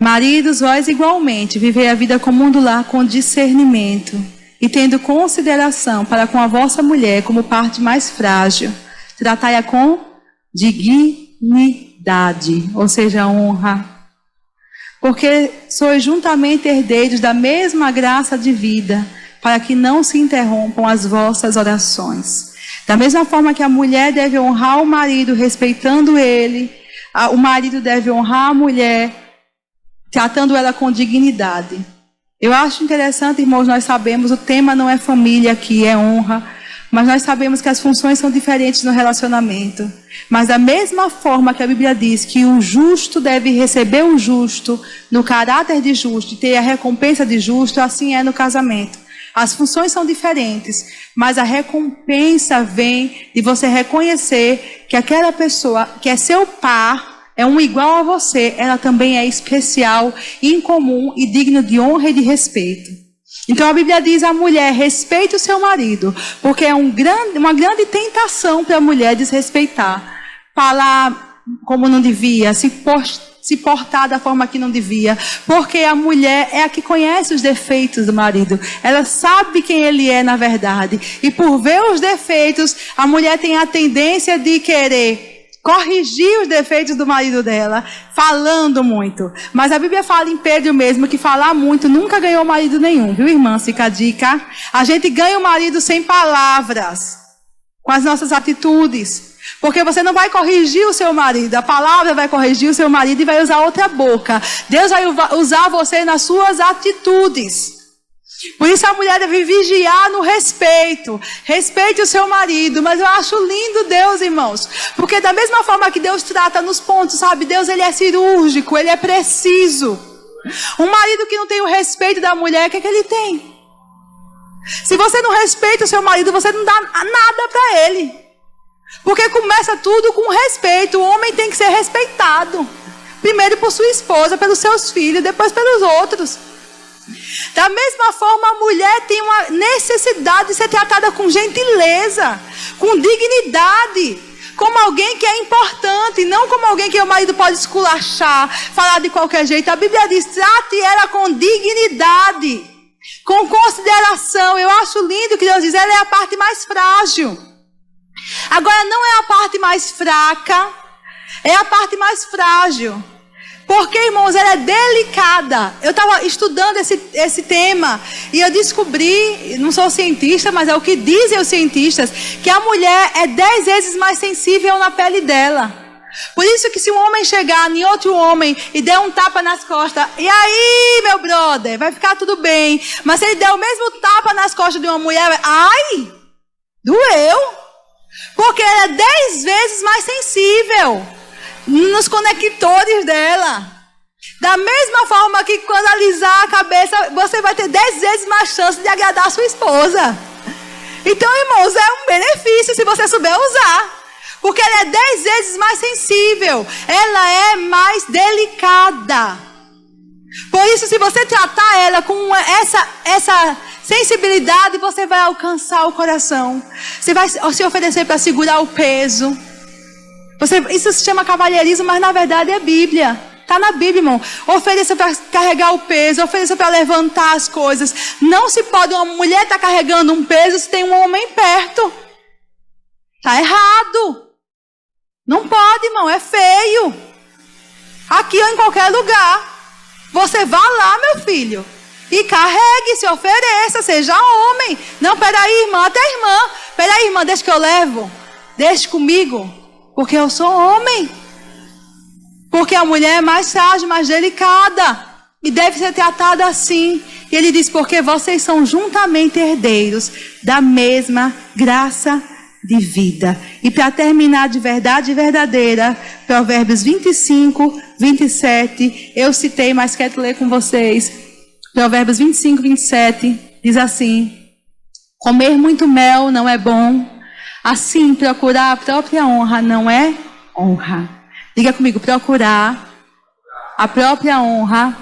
Maridos, vós igualmente, vivei a vida comum do lar com discernimento e tendo consideração para com a vossa mulher como parte mais frágil. Tratai-a com dignidade, ou seja, honra. Porque sois juntamente herdeiros da mesma graça de vida, para que não se interrompam as vossas orações. Da mesma forma que a mulher deve honrar o marido respeitando ele, o marido deve honrar a mulher tratando ela com dignidade. Eu acho interessante, irmãos, nós sabemos, o tema não é família aqui, é honra, mas nós sabemos que as funções são diferentes no relacionamento. Mas da mesma forma que a Bíblia diz que o justo deve receber o justo, no caráter de justo, e ter a recompensa de justo, assim é no casamento. As funções são diferentes, mas a recompensa vem de você reconhecer que aquela pessoa que é seu par, é um igual a você, ela também é especial, incomum e digno de honra e de respeito. Então a Bíblia diz à mulher, respeite o seu marido, porque é uma grande tentação para a mulher desrespeitar, falar como não devia, se portar da forma que não devia, porque a mulher é a que conhece os defeitos do marido, ela sabe quem ele é na verdade, e por ver os defeitos, a mulher tem a tendência de querer corrigir os defeitos do marido dela, falando muito. Mas a Bíblia fala em Pedro mesmo que falar muito nunca ganhou marido nenhum, viu, irmã? Fica a dica. A gente ganha o marido sem palavras, com as nossas atitudes. Porque você não vai corrigir o seu marido, a palavra vai corrigir o seu marido e vai usar outra boca. Deus vai usar você nas suas atitudes. Por isso a mulher deve vigiar no respeito. Respeite o seu marido. Mas eu acho lindo Deus, irmãos. Porque da mesma forma que Deus trata nos pontos, sabe? Deus, ele é cirúrgico, ele é preciso. Um marido que não tem o respeito da mulher, o que é que ele tem? Se você não respeita o seu marido, você não dá nada para ele. Porque começa tudo com respeito. O homem tem que ser respeitado. Primeiro por sua esposa, pelos seus filhos, depois pelos outros. Da mesma forma, a mulher tem uma necessidade de ser tratada com gentileza, com dignidade, como alguém que é importante, não como alguém que o marido pode esculachar, falar de qualquer jeito. A Bíblia diz, trate ela com dignidade, com consideração. Eu acho lindo que Deus diz, ela é a parte mais frágil. Agora, não é a parte mais fraca, é a parte mais frágil. Porque, irmãos, ela é delicada. Eu estava estudando esse tema e eu descobri, não sou cientista, mas é o que dizem os cientistas, que a mulher é 10 vezes mais sensível na pele dela. Por isso que se um homem chegar em outro homem e der um tapa nas costas, e aí, meu brother, vai ficar tudo bem. Mas se ele der o mesmo tapa nas costas de uma mulher, ai, doeu. Porque ela é 10 vezes mais sensível nos conectores dela. Da mesma forma que quando alisar a cabeça, você vai ter 10 vezes mais chance de agradar a sua esposa. Então, irmãos, é um benefício se você souber usar. Porque ela é 10 vezes mais sensível. Ela é mais delicada. Por isso, se você tratar ela com essa sensibilidade, você vai alcançar o coração. Você vai se oferecer para segurar o peso. Isso se chama cavalheirismo, mas na verdade é Bíblia. Está na Bíblia, irmão. Ofereça para carregar o peso, ofereça para levantar as coisas. Não se pode uma mulher estar carregando um peso se tem um homem perto. Está errado. Não pode, irmão, é feio. Aqui ou em qualquer lugar. Você vá lá, meu filho, e carregue, se ofereça, seja homem. Não, peraí, irmã, até irmã. Peraí, irmã, deixa que eu levo. Deixe comigo, porque eu sou homem. Porque a mulher é mais frágil, mais delicada. E deve ser tratada assim. E ele diz, porque vocês são juntamente herdeiros da mesma graça de vida. E para terminar de verdade verdadeira, Provérbios 25, 27, eu citei, mas quero ler com vocês. Provérbios 25, 27, diz assim: comer muito mel não é bom, assim procurar a própria honra não é honra. Diga comigo, procurar a própria honra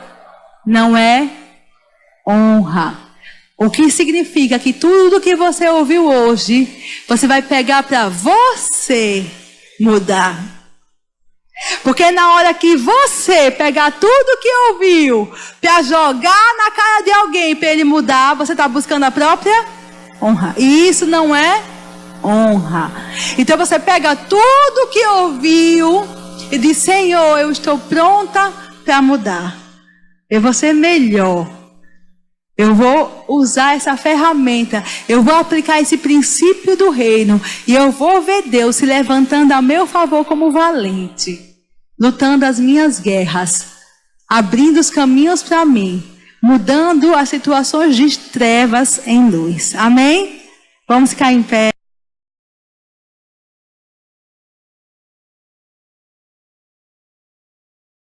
não é honra. O que significa que tudo que você ouviu hoje, você vai pegar para você mudar. Porque na hora que você pegar tudo que ouviu para jogar na cara de alguém para ele mudar, você está buscando a própria honra. E isso não é honra. Então você pega tudo que ouviu e diz, Senhor, eu estou pronta para mudar. Eu vou ser melhor. Eu vou usar essa ferramenta. Eu vou aplicar esse princípio do reino. E eu vou ver Deus se levantando a meu favor como valente. Lutando as minhas guerras. Abrindo os caminhos para mim. Mudando as situações de trevas em luz. Amém? Vamos ficar em pé.